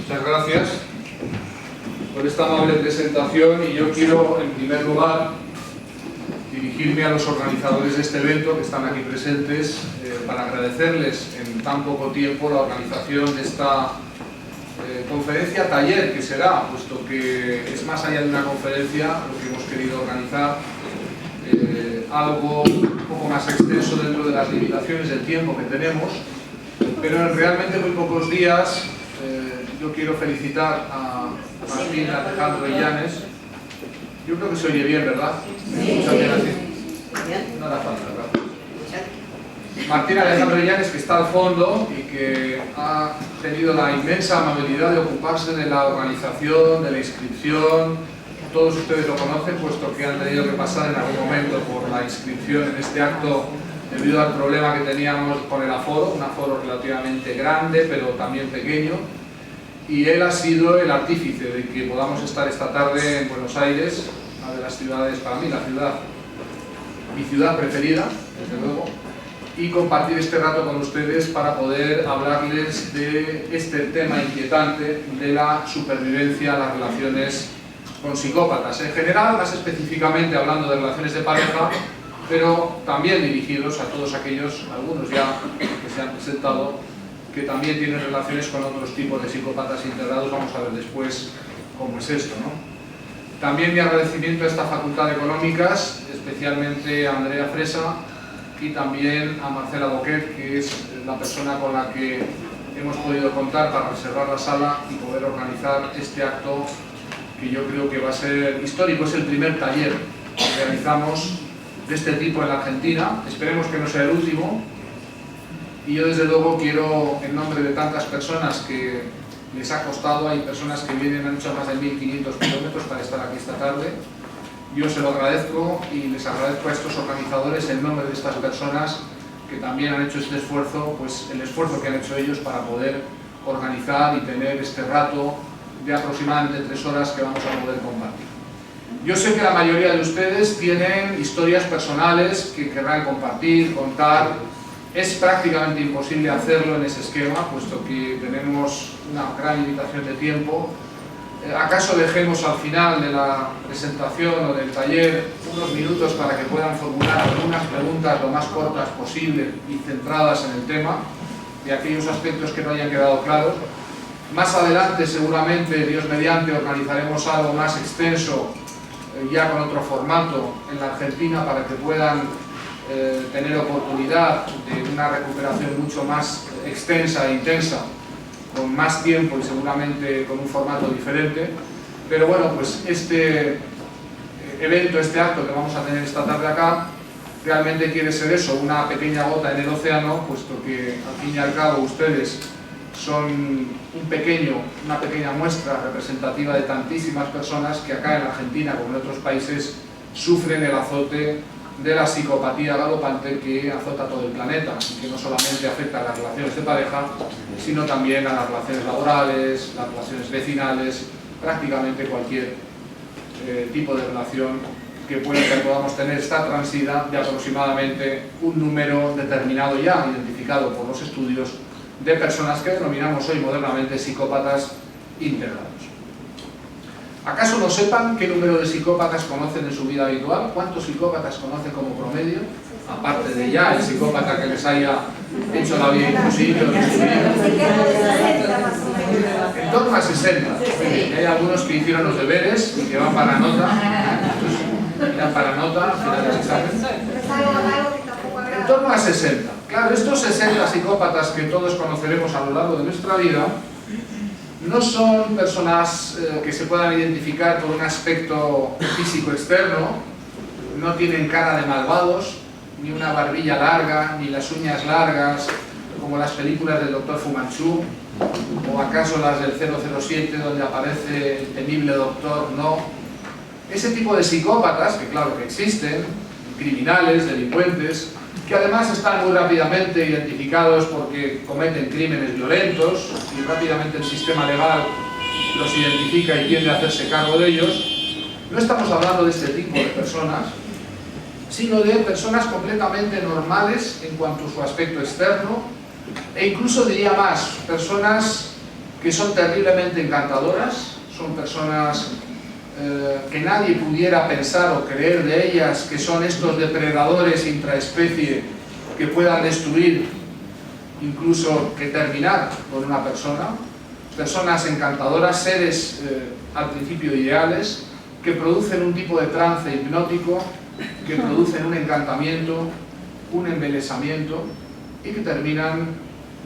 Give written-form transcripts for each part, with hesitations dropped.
Muchas gracias por esta amable presentación y yo quiero, en primer lugar, dirigirme a los organizadores de este evento que están aquí presentes para agradecerles en tan poco tiempo la organización de esta conferencia taller que será, puesto que es más allá de una conferencia lo que hemos querido organizar, algo un poco más extenso dentro de las limitaciones del tiempo que tenemos, pero en realmente muy pocos días. Yo quiero felicitar a Martín Alejandro Illanes. Yo creo que se oye bien, ¿verdad? Sí. No hará falta, ¿verdad? Martín Alejandro Illanes, que está al fondo y que ha tenido la inmensa amabilidad de ocuparse de la organización, de la inscripción. Todos ustedes lo conocen, puesto que han tenido que pasar en algún momento por la inscripción en este acto debido al problema que teníamos con el aforo, un aforo relativamente grande, pero también pequeño. Y él ha sido el artífice de que podamos estar esta tarde en Buenos Aires, una de las ciudades, para mí, mi ciudad preferida, desde luego, y compartir este rato con ustedes para poder hablarles de este tema inquietante de la supervivencia, las relaciones con psicópatas. En general, más específicamente hablando de relaciones de pareja, pero también dirigidos a todos aquellos, algunos ya que se han presentado, que también tienen relaciones con otros tipos de psicópatas integrados. Vamos a ver después cómo es esto, ¿no? También mi agradecimiento a esta Facultad de Económicas, especialmente a Andrea Fresa y también a Marcela Boquet, que es la persona con la que hemos podido contar para reservar la sala y poder organizar este acto que yo creo que va a ser histórico. Es el primer taller que realizamos de este tipo en la Argentina. Esperemos que no sea el último. Y yo desde luego quiero, en nombre de tantas personas que les ha costado, hay personas que vienen, han hecho más de 1500 kilómetros para estar aquí esta tarde, yo se lo agradezco y les agradezco a estos organizadores en nombre de estas personas que también han hecho este esfuerzo, pues el esfuerzo que han hecho ellos para poder organizar y tener este rato de aproximadamente 3 horas que vamos a poder compartir. Yo sé que la mayoría de ustedes tienen historias personales que querrán compartir, contar. Es prácticamente imposible hacerlo en ese esquema, puesto que tenemos una gran limitación de tiempo. ¿Acaso dejemos al final de la presentación o del taller unos minutos para que puedan formular algunas preguntas lo más cortas posible y centradas en el tema, de aquellos aspectos que no hayan quedado claros? Más adelante, seguramente, Dios mediante, organizaremos algo más extenso, ya con otro formato en la Argentina, para que puedan tener oportunidad de una recuperación mucho más extensa e intensa, con más tiempo y seguramente con un formato diferente. Pero bueno, pues este evento, este acto que vamos a tener esta tarde acá, realmente quiere ser eso, una pequeña gota en el océano, puesto que al fin y al cabo ustedes son una pequeña muestra representativa de tantísimas personas que acá en Argentina, como en otros países, sufren el azote de la psicopatía galopante que azota todo el planeta y que no solamente afecta a las relaciones de pareja, sino también a las relaciones laborales, las relaciones vecinales, prácticamente cualquier tipo de relación que podamos tener está transida de aproximadamente un número determinado ya identificado por los estudios de personas que denominamos hoy modernamente psicópatas integrados. ¿Acaso no sepan qué número de psicópatas conocen en su vida habitual? ¿Cuántos psicópatas conocen como promedio? Aparte de ya el psicópata que les haya hecho la vida imposible o en torno a 60. Hay algunos que hicieron los deberes y que van para nota. Irán para nota al final del examen. En torno a 60. Claro, estos 60 psicópatas que todos conoceremos a lo largo de nuestra vida no son personas que se puedan identificar por un aspecto físico externo, no tienen cara de malvados, ni una barbilla larga, ni las uñas largas, como las películas del Dr. Fu Manchu, o acaso las del 007 donde aparece el temible doctor. No. Ese tipo de psicópatas, que claro que existen, criminales, delincuentes, que además están muy rápidamente identificados porque cometen crímenes violentos y rápidamente el sistema legal los identifica y tiende a hacerse cargo de ellos. No estamos hablando de este tipo de personas, sino de personas completamente normales en cuanto a su aspecto externo, e incluso diría más, personas que son terriblemente encantadoras, son personas que nadie pudiera pensar o creer de ellas que son estos depredadores intraespecie que puedan destruir, incluso que terminar con una persona. Personas encantadoras, seres al principio ideales, que producen un tipo de trance hipnótico, que producen un encantamiento, un embelesamiento y que terminan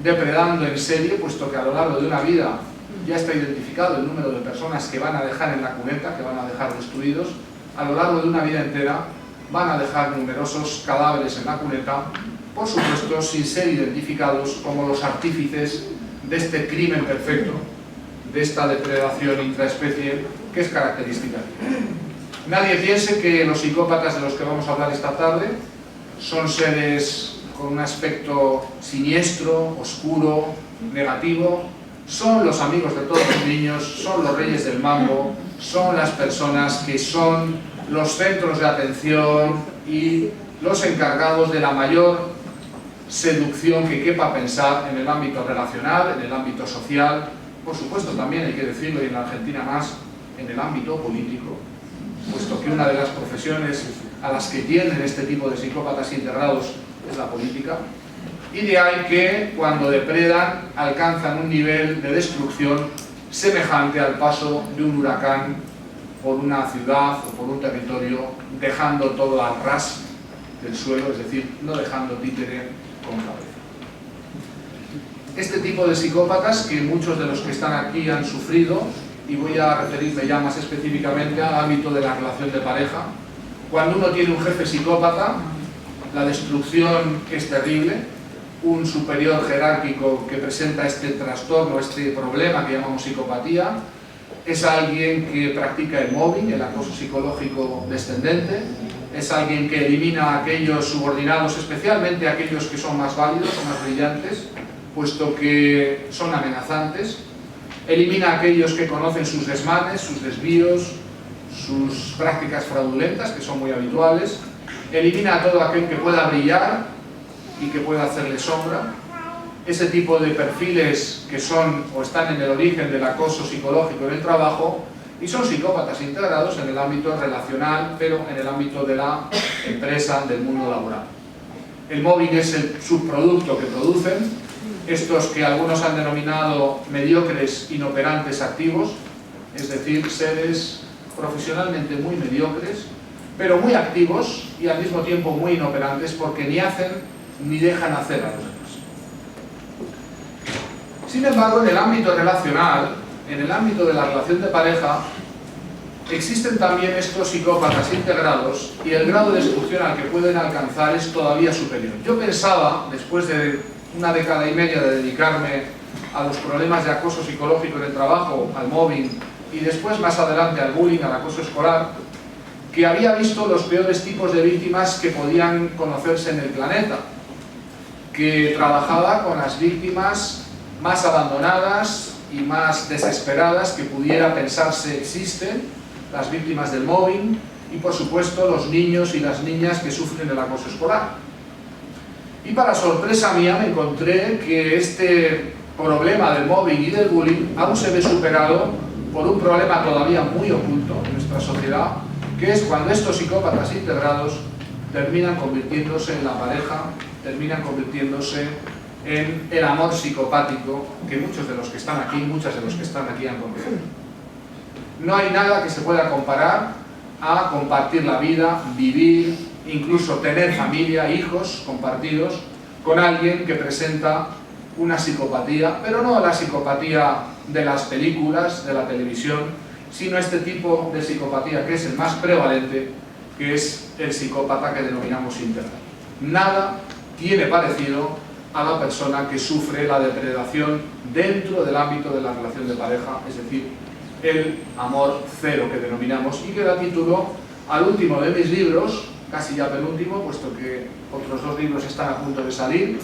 depredando en serie, puesto que a lo largo de una vida ya está identificado el número de personas que van a dejar en la cuneta, que van a dejar destruidos. A lo largo de una vida entera van a dejar numerosos cadáveres en la cuneta, por supuesto sin ser identificados como los artífices de este crimen perfecto, de esta depredación intraespecie que es característica. Nadie piense que los psicópatas de los que vamos a hablar esta tarde son seres con un aspecto siniestro, oscuro, negativo. Son los amigos de todos los niños, son los reyes del mambo, son las personas que son los centros de atención y los encargados de la mayor seducción que quepa pensar en el ámbito relacional, en el ámbito social, por supuesto también hay que decirlo, y en la Argentina más, en el ámbito político, puesto que una de las profesiones a las que tienden este tipo de psicópatas integrados es la política, y de ahí que cuando depredan alcanzan un nivel de destrucción semejante al paso de un huracán por una ciudad o por un territorio, dejando todo al ras del suelo, es decir, no dejando títere con cabeza. Este tipo de psicópatas, que muchos de los que están aquí han sufrido, y voy a referirme ya más específicamente al ámbito de la relación de pareja, cuando uno tiene un jefe psicópata, la destrucción es terrible. Un superior jerárquico que presenta este trastorno, este problema que llamamos psicopatía, es alguien que practica el mobbing, el acoso psicológico descendente, es alguien que elimina a aquellos subordinados, especialmente a aquellos que son más válidos o más brillantes, puesto que son amenazantes, elimina a aquellos que conocen sus desmanes, sus desvíos, sus prácticas fraudulentas, que son muy habituales, elimina a todo aquel que pueda brillar y que pueda hacerle sombra. Ese tipo de perfiles que son o están en el origen del acoso psicológico en el trabajo y son psicópatas integrados en el ámbito relacional, pero en el ámbito de la empresa, del mundo laboral. El mobbing es el subproducto que producen estos que algunos han denominado mediocres inoperantes activos, es decir, seres profesionalmente muy mediocres, pero muy activos y al mismo tiempo muy inoperantes porque ni hacen ni dejan hacer a los demás. Sin embargo, en el ámbito relacional, en el ámbito de la relación de pareja, existen también estos psicópatas integrados y el grado de destrucción al que pueden alcanzar es todavía superior. Yo pensaba, después de una década y media de dedicarme a los problemas de acoso psicológico en el trabajo, al mobbing y después más adelante al bullying, al acoso escolar, que había visto los peores tipos de víctimas que podían conocerse en el planeta, que trabajaba con las víctimas más abandonadas y más desesperadas que pudiera pensarse existen, las víctimas del mobbing y por supuesto los niños y las niñas que sufren el acoso escolar. Y para sorpresa mía me encontré que este problema del mobbing y del bullying aún se ve superado por un problema todavía muy oculto en nuestra sociedad, que es cuando estos psicópatas integrados terminan convirtiéndose en la pareja, terminan convirtiéndose en el amor psicopático que muchos de los que están aquí, muchas de los que están aquí han conocido. No hay nada que se pueda comparar a compartir la vida, vivir, incluso tener familia, hijos compartidos con alguien que presenta una psicopatía, pero no la psicopatía de las películas, de la televisión, sino este tipo de psicopatía que es el más prevalente, que es el psicópata que denominamos íntegro. Nada tiene parecido a la persona que sufre la depredación dentro del ámbito de la relación de pareja, es decir, el amor cero que denominamos y que da título al último de mis libros, casi ya penúltimo, puesto que otros dos libros están a punto de salir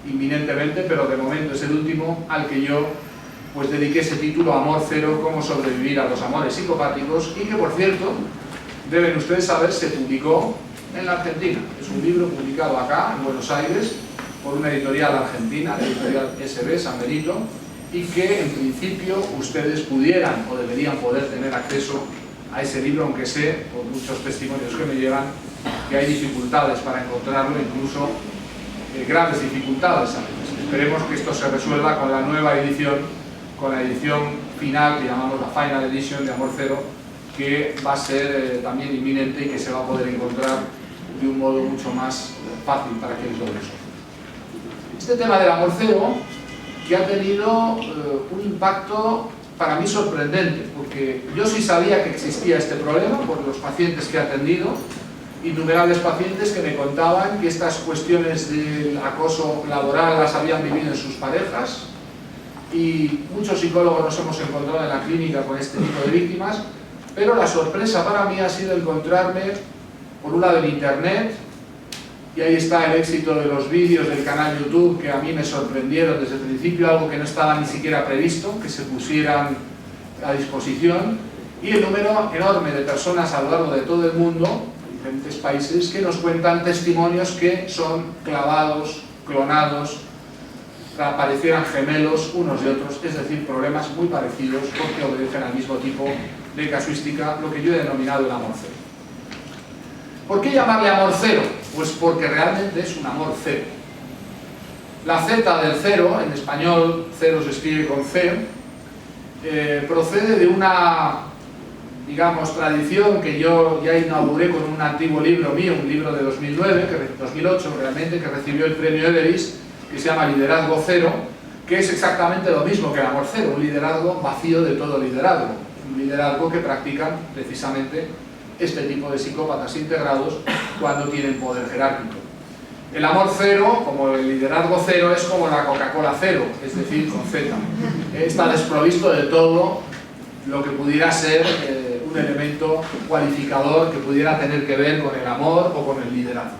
inminentemente, pero de momento es el último al que yo pues dediqué ese título, Amor Cero, cómo sobrevivir a los amores psicopáticos, y que por cierto, deben ustedes saber, se publicó en la Argentina. Es un libro publicado acá, en Buenos Aires, por una editorial argentina, la editorial SB, San Benito, y que en principio ustedes pudieran o deberían poder tener acceso a ese libro, aunque sé, por muchos testimonios que me llegan, que hay dificultades para encontrarlo, incluso graves dificultades a veces. Esperemos que esto se resuelva con la nueva edición, con la edición final que llamamos la Final Edition de Amor Cero, que va a ser también inminente y que se va a poder encontrar de un modo mucho más fácil para quienes lo usan. Este tema del amor cero, que ha tenido un impacto para mí sorprendente, porque yo sí sabía que existía este problema por los pacientes que he atendido, innumerables pacientes que me contaban que estas cuestiones del acoso laboral las habían vivido en sus parejas, y muchos psicólogos nos hemos encontrado en la clínica con este tipo de víctimas, pero la sorpresa para mí ha sido encontrarme, por un lado, en internet, y ahí está el éxito de los vídeos del canal YouTube, que a mí me sorprendieron desde el principio, algo que no estaba ni siquiera previsto, que se pusieran a disposición, y el número enorme de personas a lo largo de todo el mundo, en diferentes países, que nos cuentan testimonios que son clavados, clonados, parecieran gemelos unos de otros, es decir, problemas muy parecidos porque obedecen al mismo tipo de casuística, lo que yo he denominado el amor cero. ¿Por qué llamarle amor cero? Pues porque realmente es un amor cero. La Z del cero, en español cero se escribe con C, procede de una, digamos, tradición que yo ya inauguré con un antiguo libro mío, un libro de 2009, 2008 realmente, que recibió el premio Everest, que se llama Liderazgo Cero, que es exactamente lo mismo que el amor cero, un liderazgo vacío de todo liderazgo, un liderazgo que practican precisamente este tipo de psicópatas integrados cuando tienen poder jerárquico. El amor cero, como el liderazgo cero, es como la Coca-Cola cero, es decir, con Z. Está desprovisto de todo lo que pudiera ser un elemento cualificador que pudiera tener que ver con el amor o con el liderazgo.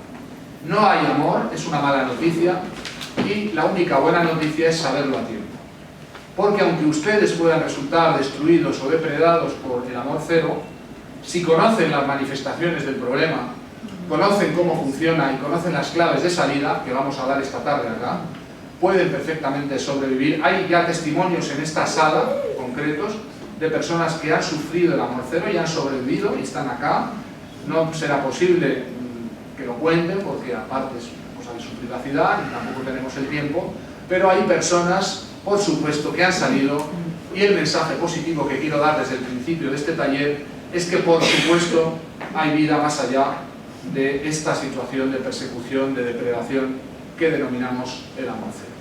No hay amor, es una mala noticia, y la única buena noticia es saberlo a tiempo. Porque aunque ustedes puedan resultar destruidos o depredados por el amor cero, si conocen las manifestaciones del problema, conocen cómo funciona y conocen las claves de salida, que vamos a dar esta tarde acá, pueden perfectamente sobrevivir. Hay ya testimonios en esta sala, concretos, de personas que han sufrido el amor cero y han sobrevivido y están acá. No será posible que lo cuenten porque aparte es cosa de su privacidad y tampoco tenemos el tiempo, pero hay personas, por supuesto, que han salido, y el mensaje positivo que quiero dar desde el principio de este taller es que, por supuesto, hay vida más allá de esta situación de persecución, de depredación que denominamos el amor cero.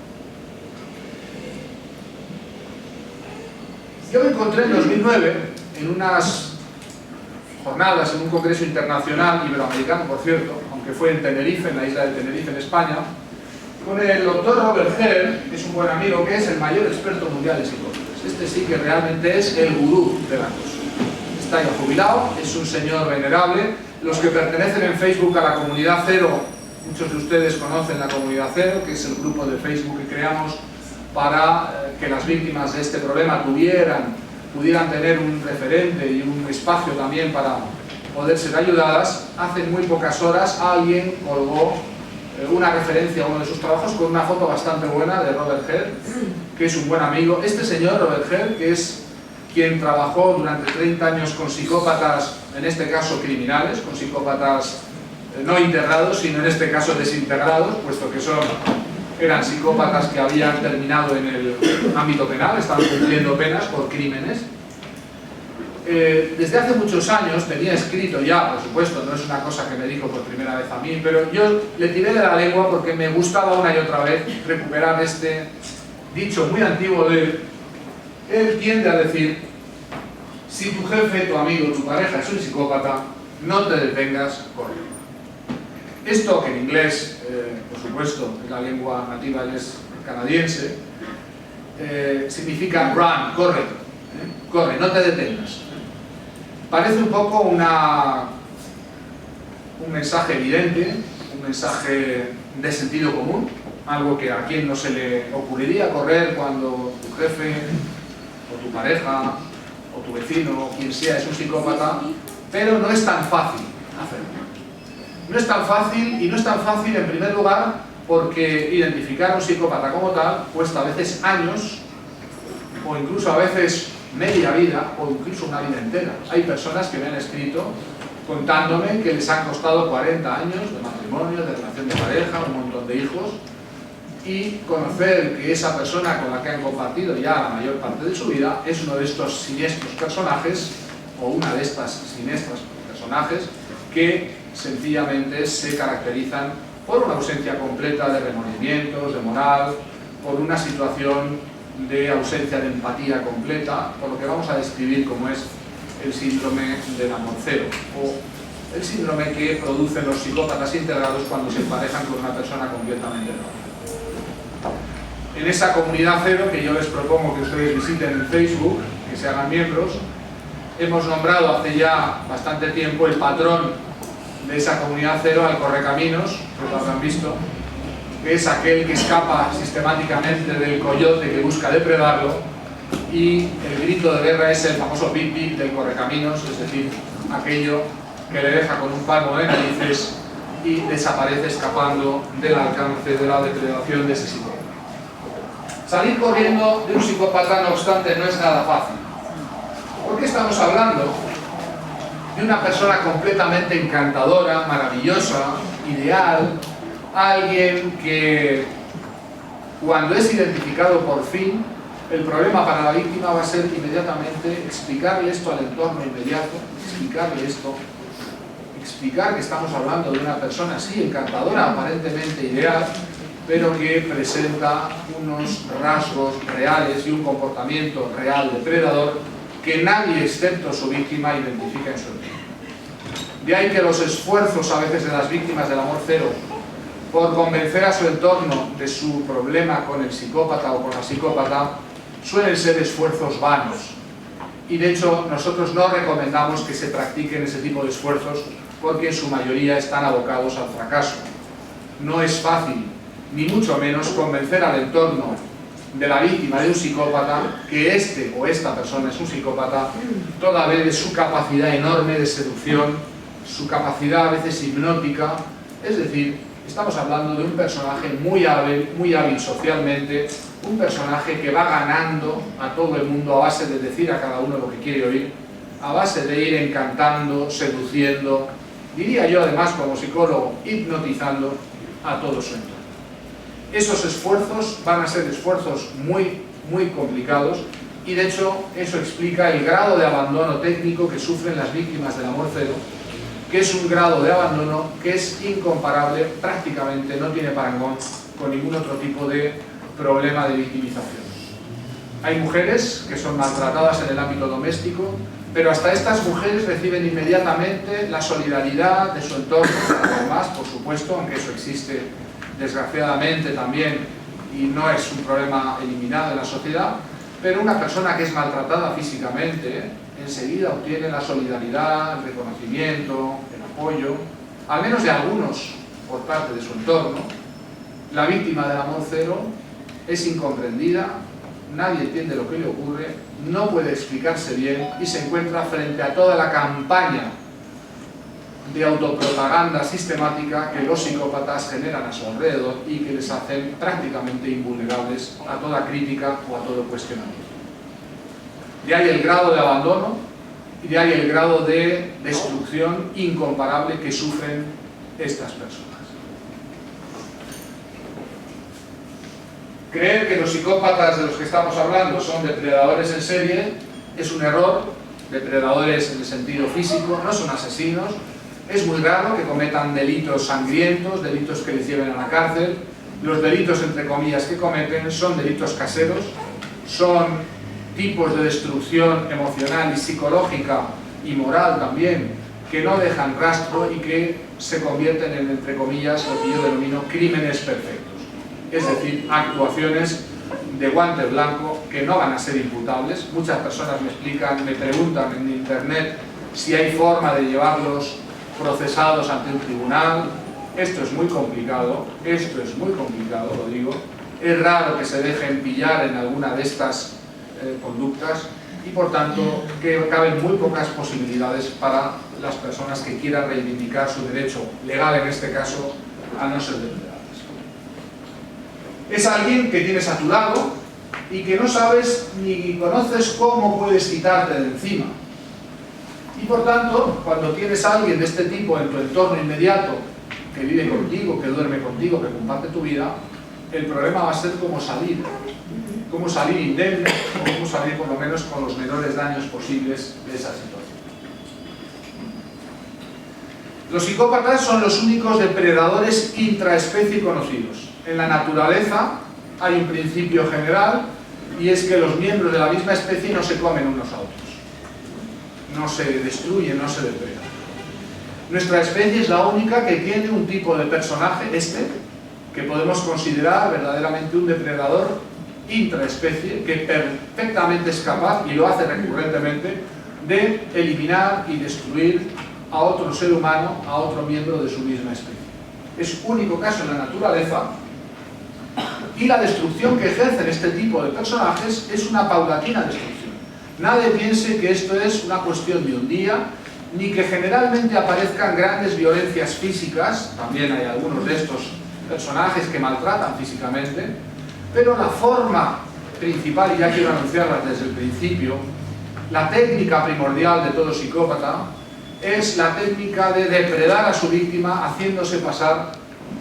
Yo me encontré en 2009 en unas jornadas, en un congreso internacional, iberoamericano por cierto, aunque fue en Tenerife, en la isla de Tenerife, en España, con el doctor Robert Herr, que es un buen amigo, que es el mayor experto mundial en psicópatas. Este sí que realmente es el gurú de la cosa. Está ya jubilado, es un señor venerable. Los que pertenecen en Facebook a la Comunidad Cero, muchos de ustedes conocen la Comunidad Cero, que es el grupo de Facebook que creamos para que las víctimas de este problema pudieran tener un referente y un espacio también para poder ser ayudadas. Hace muy pocas horas alguien colgó una referencia a uno de sus trabajos con una foto bastante buena de Robert Herr, que es un buen amigo. Este señor, Robert Herr, que es quien trabajó durante 30 años con psicópatas, en este caso criminales, con psicópatas no integrados, sino en este caso desintegrados, puesto que eran psicópatas que habían terminado en el ámbito penal, estaban cumpliendo penas por crímenes. Desde hace muchos años tenía escrito ya, por supuesto, no es una cosa que me dijo por primera vez a mí, pero yo le tiré de la lengua porque me gustaba una y otra vez recuperar este dicho muy antiguo de él. Él tiende a decir: si tu jefe, tu amigo, tu pareja es un psicópata, no te detengas, corre. Esto, que en inglés, por supuesto, es la lengua nativa, él es canadiense, significa run, corre, corre, no te detengas. Parece un poco un mensaje evidente, un mensaje de sentido común, algo que a quien no se le ocurriría correr cuando tu jefe, o tu pareja, o tu vecino, o quien sea, es un psicópata, pero no es tan fácil hacerlo. No es tan fácil, y no es tan fácil en primer lugar porque identificar a un psicópata como tal cuesta a veces años, o incluso a veces media vida, o incluso una vida entera. Hay personas que me han escrito contándome que les han costado 40 años de matrimonio, de relación de pareja, un montón de hijos, y conocer que esa persona con la que han compartido ya la mayor parte de su vida es uno de estos siniestros personajes, o una de estas siniestras personajes, que sencillamente se caracterizan por una ausencia completa de remordimientos, de moral, por una situación de ausencia de empatía completa, por lo que vamos a describir como es el síndrome del amor cero, o el síndrome que producen los psicópatas integrados cuando se emparejan con una persona completamente nueva. En esa comunidad cero, que yo les propongo que ustedes visiten en Facebook, que se hagan miembros, hemos nombrado hace ya bastante tiempo el patrón de esa comunidad cero al correcaminos, que lo habrán visto, que es aquel que escapa sistemáticamente del coyote que busca depredarlo, y el grito de guerra es el famoso pip pip del correcaminos, es decir, aquello que le deja con un palmo de narices y desaparece escapando del alcance de la depredación de ese psicópata. Salir corriendo de un psicópata, no obstante, no es nada fácil. ¿Por qué estamos hablando de una persona completamente encantadora, maravillosa, ideal, alguien que cuando es identificado por fin, el problema para la víctima va a ser inmediatamente explicarle esto al entorno inmediato, explicarle esto, explicar que estamos hablando de una persona así encantadora, aparentemente ideal, pero que presenta unos rasgos reales y un comportamiento real depredador que nadie excepto su víctima identifica en su entorno. De ahí que los esfuerzos a veces de las víctimas del amor cero por convencer a su entorno de su problema con el psicópata o con la psicópata suelen ser esfuerzos vanos, y de hecho nosotros no recomendamos que se practiquen ese tipo de esfuerzos porque en su mayoría están abocados al fracaso. No es fácil, ni mucho menos, convencer al entorno de la víctima de un psicópata que este o esta persona es un psicópata, toda vez de su capacidad enorme de seducción, su capacidad a veces hipnótica. Es decir, estamos hablando de un personaje muy hábil socialmente, un personaje que va ganando a todo el mundo a base de decir a cada uno lo que quiere oír, a base de ir encantando, seduciendo, diría yo además como psicólogo, hipnotizando a todo su entorno. Esos esfuerzos van a ser esfuerzos muy complicados, y de hecho eso explica el grado de abandono técnico que sufren las víctimas del amor cero, que es un grado de abandono que es incomparable, prácticamente no tiene parangón con ningún otro tipo de problema de victimización. Hay mujeres que son maltratadas en el ámbito doméstico, pero hasta estas mujeres reciben inmediatamente la solidaridad de su entorno, además, por supuesto, aunque eso existe desgraciadamente también y no es un problema eliminado en la sociedad, pero una persona que es maltratada físicamente enseguida obtiene la solidaridad, el reconocimiento, el apoyo, al menos de algunos por parte de su entorno. La víctima del amor cero es incomprendida, nadie entiende lo que le ocurre, no puede explicarse bien y se encuentra frente a toda la campaña de autopropaganda sistemática que los psicópatas generan a su alrededor y que les hacen prácticamente invulnerables a toda crítica o a todo cuestionamiento. De ahí el grado de abandono y de ahí el grado de destrucción incomparable que sufren estas personas. Creer que los psicópatas de los que estamos hablando son depredadores en serie es un error. Depredadores en el sentido físico, no son asesinos. Es muy raro que cometan delitos sangrientos, delitos que les lleven a la cárcel. Los delitos, entre comillas, que cometen son delitos caseros, son tipos de destrucción emocional y psicológica y moral también, que no dejan rastro y que se convierten en, entre comillas, lo que yo denomino crímenes perfectos. Es decir, actuaciones de guante blanco que no van a ser imputables. Muchas personas me preguntan en internet si hay forma de llevarlos procesados ante un tribunal. Esto es muy complicado, lo digo. Es raro que se dejen pillar en alguna de estas conductas y por tanto que caben muy pocas posibilidades para las personas que quieran reivindicar su derecho legal, en este caso, a no ser depredadas. Es alguien que tienes a tu lado y que no sabes ni conoces cómo puedes quitarte de encima. Y por tanto, cuando tienes a alguien de este tipo en tu entorno inmediato, que vive contigo, que duerme contigo, que comparte tu vida, el problema va a ser cómo salir indemne, o cómo salir por lo menos con los menores daños posibles de esa situación. Los psicópatas son los únicos depredadores intraespecie conocidos. En la naturaleza hay un principio general, y es que los miembros de la misma especie no se comen unos a otros. No se destruyen, no se depredan. Nuestra especie es la única que tiene un tipo de personaje, que podemos considerar verdaderamente un depredador intraespecie, que perfectamente es capaz, y lo hace recurrentemente, de eliminar y destruir a otro ser humano, a otro miembro de su misma especie. Es único caso en la naturaleza, y la destrucción que ejercen este tipo de personajes es una paulatina destrucción. Nadie piense que esto es una cuestión de un día, ni que generalmente aparezcan grandes violencias físicas. También hay algunos de estos personajes que maltratan físicamente, pero la forma principal, y ya quiero anunciarla desde el principio, la técnica primordial de todo psicópata es la técnica de depredar a su víctima haciéndose pasar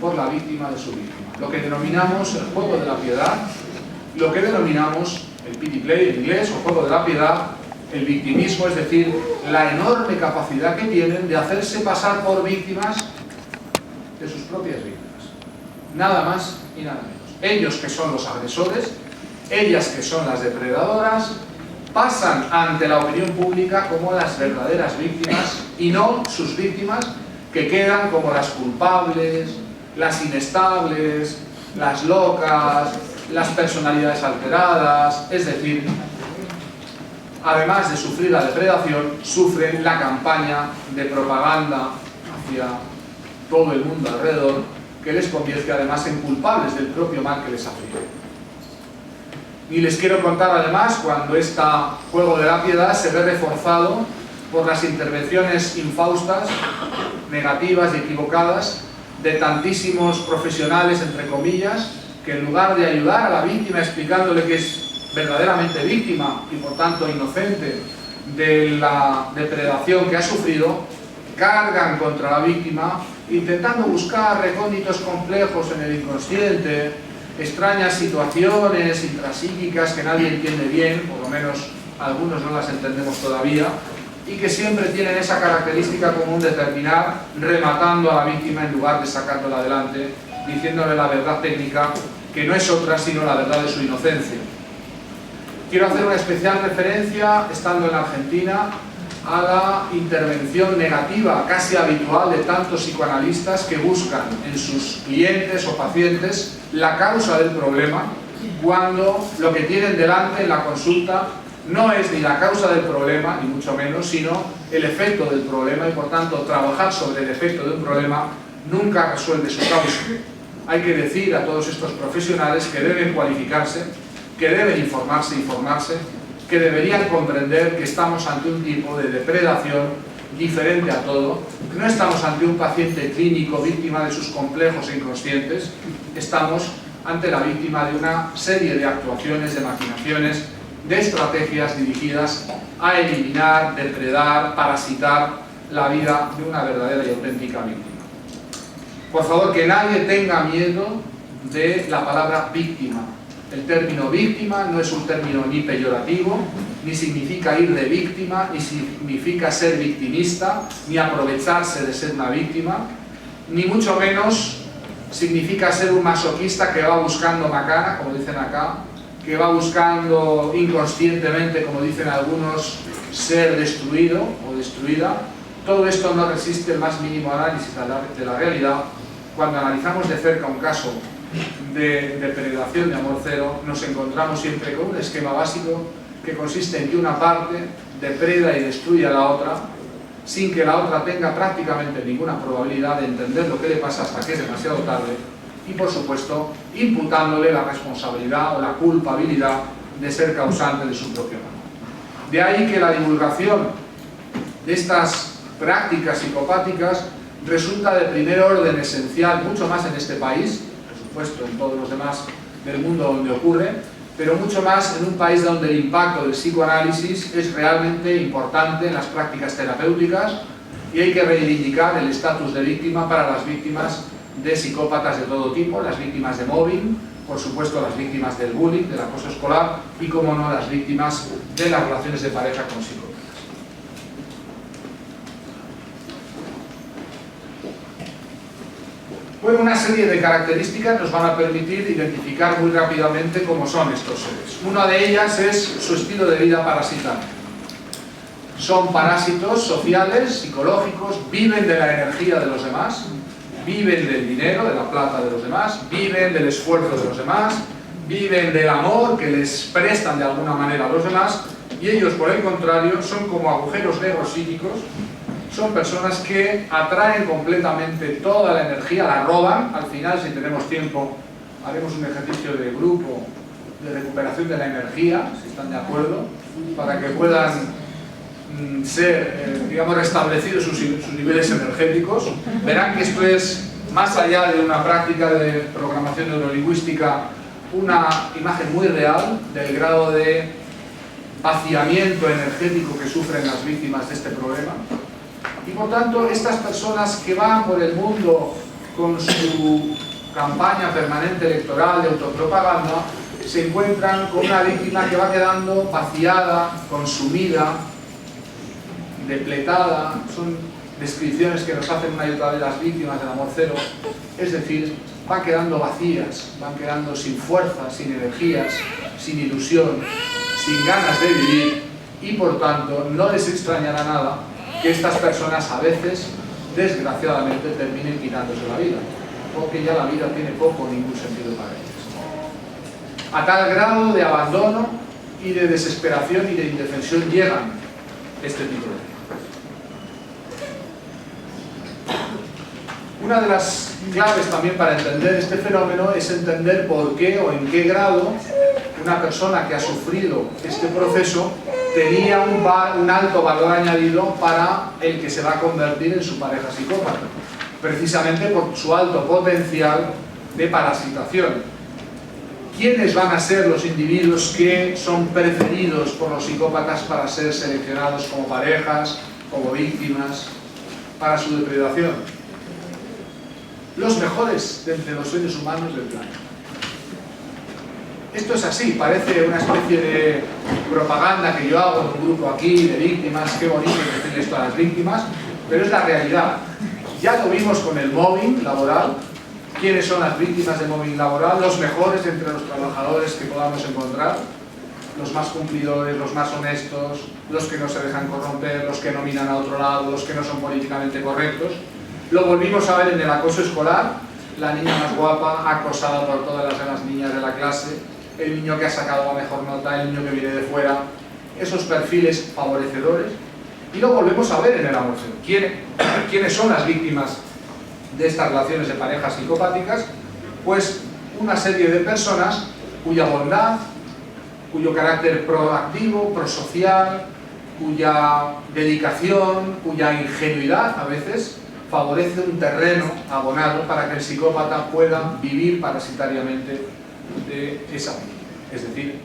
por la víctima de su víctima. Lo que denominamos el juego de la piedad, lo que denominamos el pity play en inglés, o juego de la piedad, el victimismo, es decir, la enorme capacidad que tienen de hacerse pasar por víctimas de sus propias víctimas. Nada más y nada menos. Ellos, que son los agresores, ellas, que son las depredadoras, pasan ante la opinión pública como las verdaderas víctimas y no sus víctimas, que quedan como las culpables, las inestables, las locas, las personalidades alteradas. Es decir, además de sufrir la depredación, sufren la campaña de propaganda hacia todo el mundo alrededor, que les convierte además en culpables del propio mal que les aflige. Y les quiero contar además cuando este juego de la piedad se ve reforzado por las intervenciones infaustas, negativas y equivocadas de tantísimos profesionales, entre comillas, que en lugar de ayudar a la víctima explicándole que es verdaderamente víctima y por tanto inocente de la depredación que ha sufrido, cargan contra la víctima intentando buscar recónditos complejos en el inconsciente, extrañas situaciones intrapsíquicas que nadie entiende bien, por lo menos algunos no las entendemos todavía, y que siempre tienen esa característica común de terminar rematando a la víctima en lugar de sacándola adelante, diciéndole la verdad técnica, que no es otra sino la verdad de su inocencia. Quiero hacer una especial referencia, estando en Argentina, a la intervención negativa casi habitual de tantos psicoanalistas que buscan en sus clientes o pacientes la causa del problema, cuando lo que tienen delante en la consulta no es ni la causa del problema, ni mucho menos, sino el efecto del problema, y por tanto trabajar sobre el efecto de un problema nunca resuelve su causa. Hay que decir a todos estos profesionales que deben cualificarse, que deben informarse, que deberían comprender que estamos ante un tipo de depredación diferente a todo. No estamos ante un paciente clínico víctima de sus complejos inconscientes, estamos ante la víctima de una serie de actuaciones, de maquinaciones, de estrategias dirigidas a eliminar, depredar, parasitar la vida de una verdadera y auténtica víctima. Por favor, que nadie tenga miedo de la palabra víctima. El término víctima no es un término ni peyorativo, ni significa ir de víctima, ni significa ser victimista, ni aprovecharse de ser una víctima, ni mucho menos significa ser un masoquista que va buscando macana, como dicen acá, que va buscando inconscientemente, como dicen algunos, ser destruido o destruida. Todo esto no resiste el más mínimo análisis de la realidad. Cuando analizamos de cerca un caso de depredación de amor cero, nos encontramos siempre con un esquema básico que consiste en que una parte depreda y destruye a la otra, sin que la otra tenga prácticamente ninguna probabilidad de entender lo que le pasa hasta que es demasiado tarde, y por supuesto imputándole la responsabilidad o la culpabilidad de ser causante de su propio mal. De ahí que la divulgación de estas prácticas psicopáticas resulta de primer orden esencial, mucho más en este país, por supuesto en todos los demás del mundo donde ocurre, pero mucho más en un país donde el impacto del psicoanálisis es realmente importante en las prácticas terapéuticas y hay que reivindicar el estatus de víctima para las víctimas de psicópatas de todo tipo, las víctimas de mobbing, por supuesto las víctimas del bullying, del acoso escolar y, como no, las víctimas de las relaciones de pareja con psicópatas. Bueno, una serie de características nos van a permitir identificar muy rápidamente cómo son estos seres. Una de ellas es su estilo de vida parasitario. Son parásitos sociales, psicológicos, viven de la energía de los demás, viven del dinero, de la plata de los demás, viven del esfuerzo de los demás, viven del amor que les prestan de alguna manera a los demás, y ellos, por el contrario, son como agujeros negros psíquicos. Son personas que atraen completamente toda la energía, la roban. Al final, si tenemos tiempo, haremos un ejercicio de grupo de recuperación de la energía, si están de acuerdo, para que puedan ser, digamos, restablecidos sus niveles energéticos. Verán que esto es, más allá de una práctica de programación neurolingüística, una imagen muy real del grado de vaciamiento energético que sufren las víctimas de este problema. Y por tanto, estas personas que van por el mundo con su campaña permanente electoral de autopropaganda, se encuentran con una víctima que va quedando vaciada, consumida, depletada. Son descripciones que nos hacen una y otra vez las víctimas del amor cero. Es decir, van quedando vacías, van quedando sin fuerza, sin energías, sin ilusión, sin ganas de vivir, y por tanto no les extrañará nada que estas personas a veces, desgraciadamente, terminen quitándose la vida, porque ya la vida tiene poco o ningún sentido para ellos. A tal grado de abandono y de desesperación y de indefensión llegan este tipo de cosas. Una de las claves también para entender este fenómeno es entender por qué o en qué grado una persona que ha sufrido este proceso tenía un alto valor añadido para el que se va a convertir en su pareja psicópata, precisamente por su alto potencial de parasitación. ¿Quiénes van a ser los individuos que son preferidos por los psicópatas para ser seleccionados como parejas, como víctimas, para su depredación? Los mejores de entre los seres humanos del planeta. Esto es así, parece una especie de propaganda que yo hago en un grupo aquí de víctimas, qué bonito decirle esto a las víctimas, pero es la realidad. Ya lo vimos con el mobbing laboral. ¿Quiénes son las víctimas de mobbing laboral? Los mejores entre los trabajadores que podamos encontrar, los más cumplidores, los más honestos, los que no se dejan corromper, los que no miran a otro lado, los que no son políticamente correctos. Lo volvimos a ver en el acoso escolar, la niña más guapa, acosada por todas las demás niñas de la clase, el niño que ha sacado la mejor nota, el niño que viene de fuera, esos perfiles favorecedores. Y lo volvemos a ver en el amor cero. ¿Quiénes son las víctimas de estas relaciones de parejas psicopáticas? Pues una serie de personas cuya bondad, cuyo carácter proactivo, prosocial, cuya dedicación, cuya ingenuidad a veces favorece un terreno abonado para que el psicópata pueda vivir parasitariamente de esa vida. Es decir,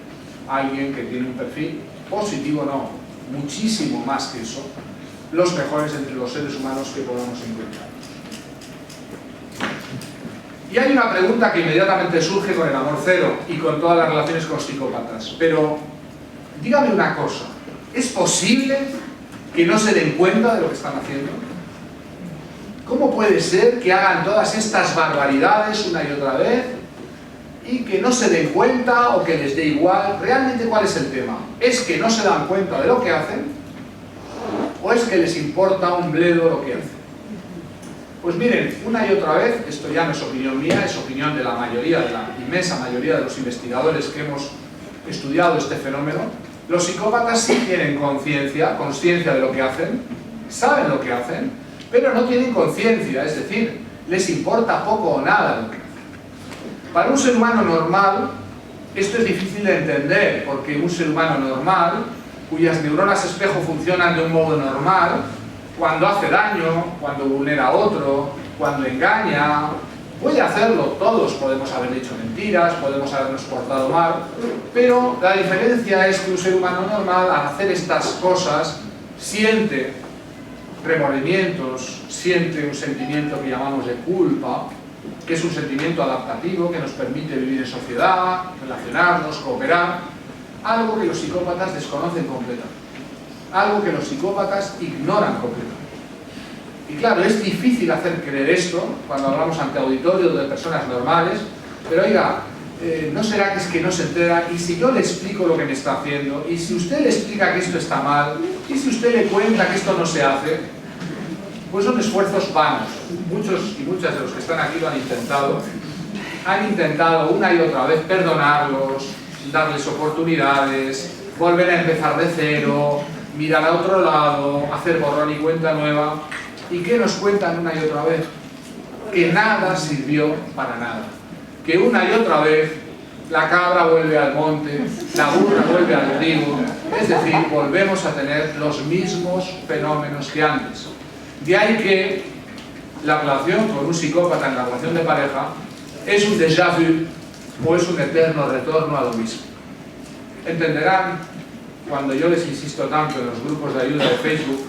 alguien que tiene un perfil positivo, no, muchísimo más que eso, los mejores entre los seres humanos que podamos encontrar. Y hay una pregunta que inmediatamente surge con el amor cero y con todas las relaciones con psicópatas. Pero, dígame una cosa, ¿es posible que no se den cuenta de lo que están haciendo? ¿Cómo puede ser que hagan todas estas barbaridades una y otra vez y que no se den cuenta o que les dé igual? ¿Realmente cuál es el tema? ¿Es que no se dan cuenta de lo que hacen? ¿O es que les importa un bledo lo que hacen? Pues miren, una y otra vez, esto ya no es opinión mía, es opinión de la mayoría, de la inmensa mayoría de los investigadores que hemos estudiado este fenómeno, los psicópatas sí tienen consciencia de lo que hacen, saben lo que hacen, pero no tienen conciencia, es decir, les importa poco o nada lo que hacen. Para un ser humano normal, esto es difícil de entender, porque un ser humano normal, cuyas neuronas espejo funcionan de un modo normal, cuando hace daño, cuando vulnera a otro, cuando engaña, Puede hacerlo, todos podemos haber dicho mentiras, podemos habernos portado mal, pero la diferencia es que un ser humano normal, al hacer estas cosas, siente remordimientos, siente un sentimiento que llamamos de culpa, que es un sentimiento adaptativo que nos permite vivir en sociedad, relacionarnos, cooperar, algo que los psicópatas desconocen completamente, algo que los psicópatas ignoran completamente. Y claro, es difícil hacer creer esto cuando hablamos ante auditorios de personas normales, pero oiga, ¿no será que es que no se entera? Y si yo le explico lo que me está haciendo, y si usted le explica que esto está mal, y si usted le cuenta que esto no se hace, pues son esfuerzos vanos. Muchos y muchas de los que están aquí lo han intentado una y otra vez perdonarlos, darles oportunidades, volver a empezar de cero, mirar a otro lado, hacer borrón y cuenta nueva. ¿Y qué nos cuentan una y otra vez? Que nada sirvió para nada. Que una y otra vez la cabra vuelve al monte, la burra vuelve al trigo, es decir, volvemos a tener los mismos fenómenos que antes. De ahí que la relación con un psicópata en la relación de pareja es un déjà vu o es un eterno retorno a lo mismo. Entenderán, cuando yo les insisto tanto en los grupos de ayuda de Facebook,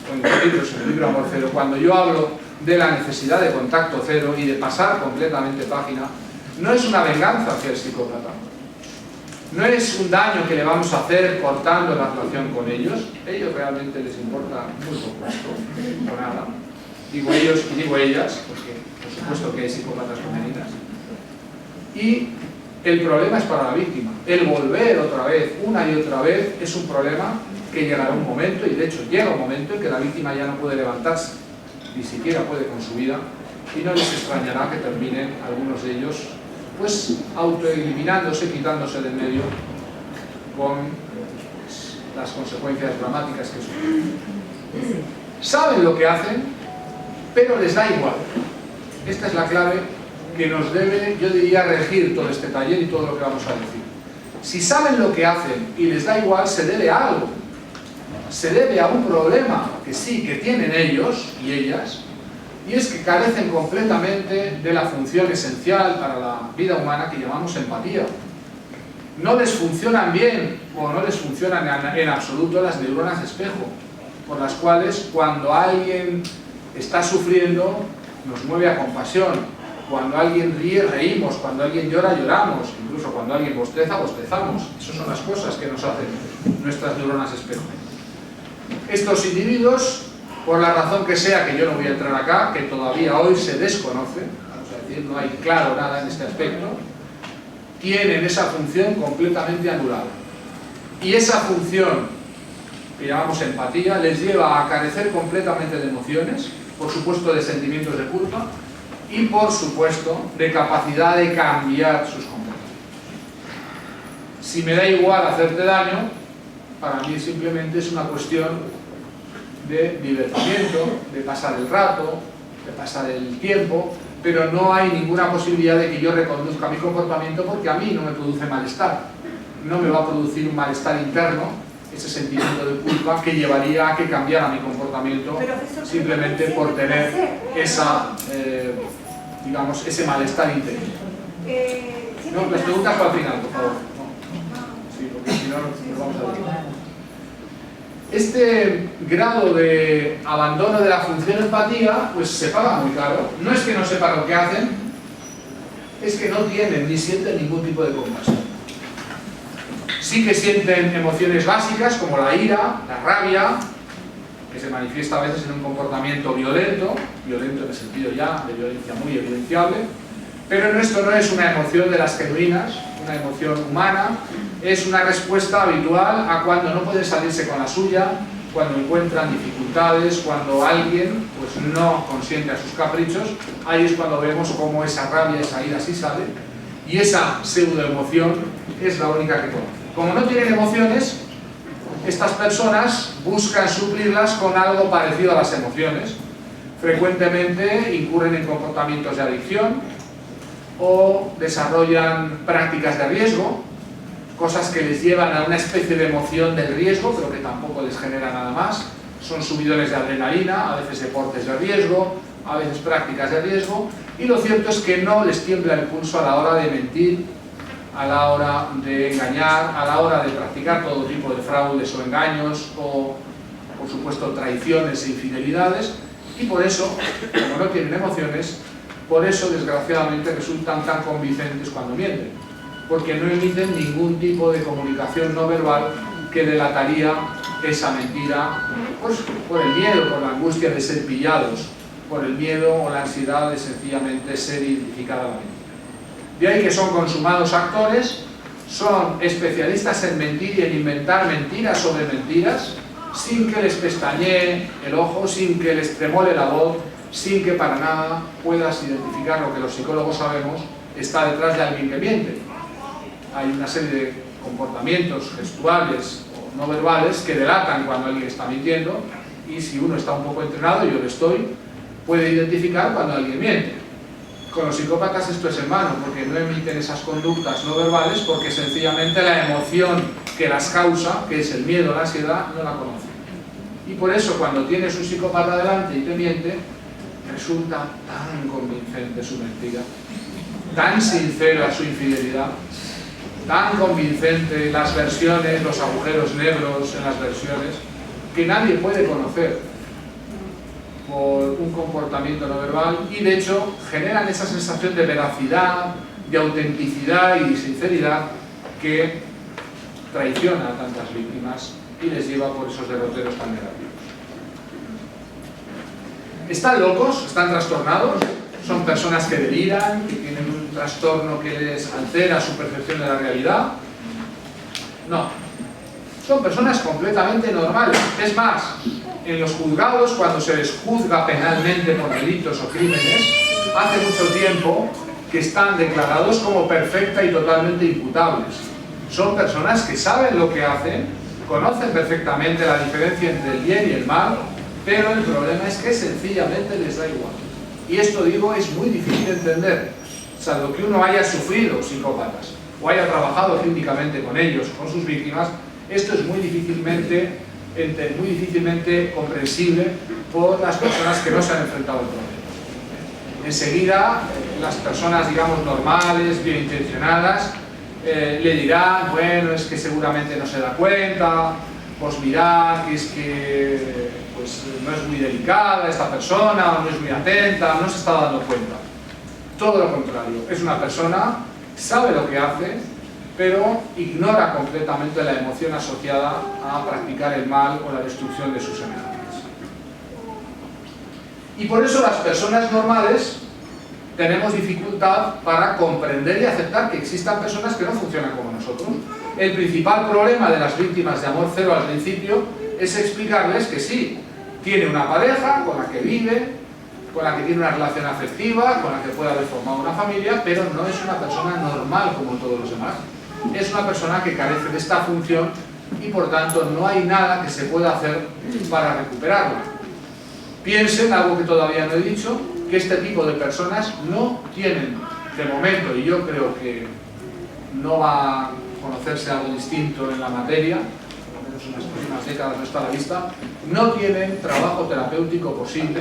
o en los libros, en el libro Amor Cero, cuando yo hablo de la necesidad de contacto cero y de pasar completamente página, no es una venganza hacia el psicópata, no es un daño que le vamos a hacer cortando la relación con ellos. Ellos realmente les importa muy poco esto, o nada. Digo ellos y digo ellas, porque por supuesto que hay psicópatas femeninas. Y el problema es para la víctima. El volver otra vez, una y otra vez, es un problema que llegará un momento, y de hecho llega un momento en que la víctima ya no puede levantarse, ni siquiera puede con su vida, y no les extrañará que terminen algunos de ellos pues autoeliminándose, quitándose del medio con las consecuencias dramáticas que sufren. Saben lo que hacen, pero les da igual. Esta es la clave que nos debe, yo diría, regir todo este taller y todo lo que vamos a decir. Si saben lo que hacen y les da igual, se debe a algo. Se debe a un problema que sí, que tienen ellos y ellas, y es que carecen completamente de la función esencial para la vida humana que llamamos empatía. No les funcionan bien o no les funcionan en absoluto las neuronas de espejo, por las cuales cuando alguien está sufriendo nos mueve a compasión, cuando alguien ríe reímos, cuando alguien llora lloramos, incluso cuando alguien bosteza bostezamos. Esas son las cosas que nos hacen nuestras neuronas de espejo. Estos individuos, por la razón que sea, que yo no voy a entrar acá, que todavía hoy se desconoce, vamos a decir, no hay claro nada en este aspecto, tienen esa función completamente anulada. Y esa función, que llamamos empatía, les lleva a carecer completamente de emociones, por supuesto de sentimientos de culpa, y por supuesto de capacidad de cambiar sus comportamientos. Si me da igual hacerte daño, para mí simplemente es una cuestión de divertimiento, de pasar el rato, de pasar el tiempo, pero no hay ninguna posibilidad de que yo reconduzca mi comportamiento porque a mí no me produce malestar. No me va a producir un malestar interno, ese sentimiento de culpa que llevaría a que cambiara mi comportamiento simplemente por tener esa, digamos, ese malestar interior. No, las preguntas para el final, por favor. No. Sí, porque si no, nos vamos a ver. Este grado de abandono de la función empatía, pues se paga muy caro. No es que no sepan lo que hacen, es que no tienen ni sienten ningún tipo de compasión. Sí que sienten emociones básicas como la ira, la rabia, que se manifiesta a veces en un comportamiento violento, violento en el sentido ya de violencia muy evidenciable, pero esto no es una emoción de las genuinas, una emoción humana, es una respuesta habitual a cuando no pueden salirse con la suya, cuando encuentran dificultades, cuando alguien pues, no consiente a sus caprichos. Ahí es cuando vemos cómo esa rabia, esa ira sí sale, y esa pseudoemoción es la única que conocen. Como no tienen emociones, estas personas buscan suplirlas con algo parecido a las emociones. Frecuentemente incurren en comportamientos de adicción o desarrollan prácticas de riesgo, cosas que les llevan a una especie de emoción del riesgo, pero que tampoco les genera nada más. Son subidones de adrenalina, a veces deportes de riesgo, a veces prácticas de riesgo, y lo cierto es que no les tiembla el pulso a la hora de mentir, a la hora de engañar, a la hora de practicar todo tipo de fraudes o engaños o, por supuesto, traiciones e infidelidades, y por eso, como no tienen emociones, por eso desgraciadamente resultan tan convincentes cuando mienten, porque no emiten ningún tipo de comunicación no verbal que delataría esa mentira, pues por el miedo, por la angustia de ser pillados, por el miedo o la ansiedad de sencillamente ser identificada la mentira. De ahí que son consumados actores, son especialistas en mentir y en inventar mentiras sobre mentiras, sin que les pestañee el ojo, sin que les tremole la voz, sin que para nada puedas identificar lo que los psicólogos sabemos está detrás de alguien que miente. Hay una serie de comportamientos gestuales o no verbales que delatan cuando alguien está mintiendo, y si uno está un poco entrenado, yo lo estoy, puede identificar cuando alguien miente. Con los psicópatas esto es en vano, porque no emiten esas conductas no verbales porque sencillamente la emoción que las causa, que es el miedo o la ansiedad, no la conocen. Y por eso cuando tienes un psicópata delante y te miente, resulta tan convincente su mentira, tan sincera su infidelidad, tan convincente las versiones, los agujeros negros en las versiones, que nadie puede conocer por un comportamiento no verbal, y de hecho generan esa sensación de veracidad, de autenticidad y sinceridad que traiciona a tantas víctimas y les lleva por esos derroteros tan negativos. ¿Están locos? ¿Están trastornados? ¿Son personas que deliran, que tienen un trastorno que les altera su percepción de la realidad? No. Son personas completamente normales. Es más, en los juzgados, cuando se les juzga penalmente por delitos o crímenes, hace mucho tiempo que están declarados como perfecta y totalmente imputables. Son personas que saben lo que hacen, conocen perfectamente la diferencia entre el bien y el mal, pero el problema es que sencillamente les da igual. Y esto, digo, es muy difícil de entender, salvo que uno haya sufrido psicópatas o haya trabajado clínicamente con ellos, con sus víctimas. Esto es muy difícilmente comprensible por las personas que no se han enfrentado al problema. Enseguida, las personas, digamos, normales, bien intencionadas, le dirán, bueno, es que seguramente no se da cuenta, pues mirad, que es que pues, no es muy delicada esta persona, no es muy atenta, no se está dando cuenta. Todo lo contrario, es una persona, sabe lo que hace, pero ignora completamente la emoción asociada a practicar el mal o la destrucción de sus semejantes. Y por eso las personas normales tenemos dificultad para comprender y aceptar que existan personas que no funcionan como nosotros. El principal problema de las víctimas de Amor Cero al principio es explicarles que sí, tiene una pareja con la que vive, con la que tiene una relación afectiva, con la que puede haber formado una familia, pero no es una persona normal como todos los demás. Es una persona que carece de esta función y por tanto no hay nada que se pueda hacer para recuperarla. Piensen, algo que todavía no he dicho, que este tipo de personas no tienen, de momento, y yo creo que no va a conocerse algo distinto en la materia, por lo menos en las próximas décadas no está a la vista, no tienen trabajo terapéutico posible,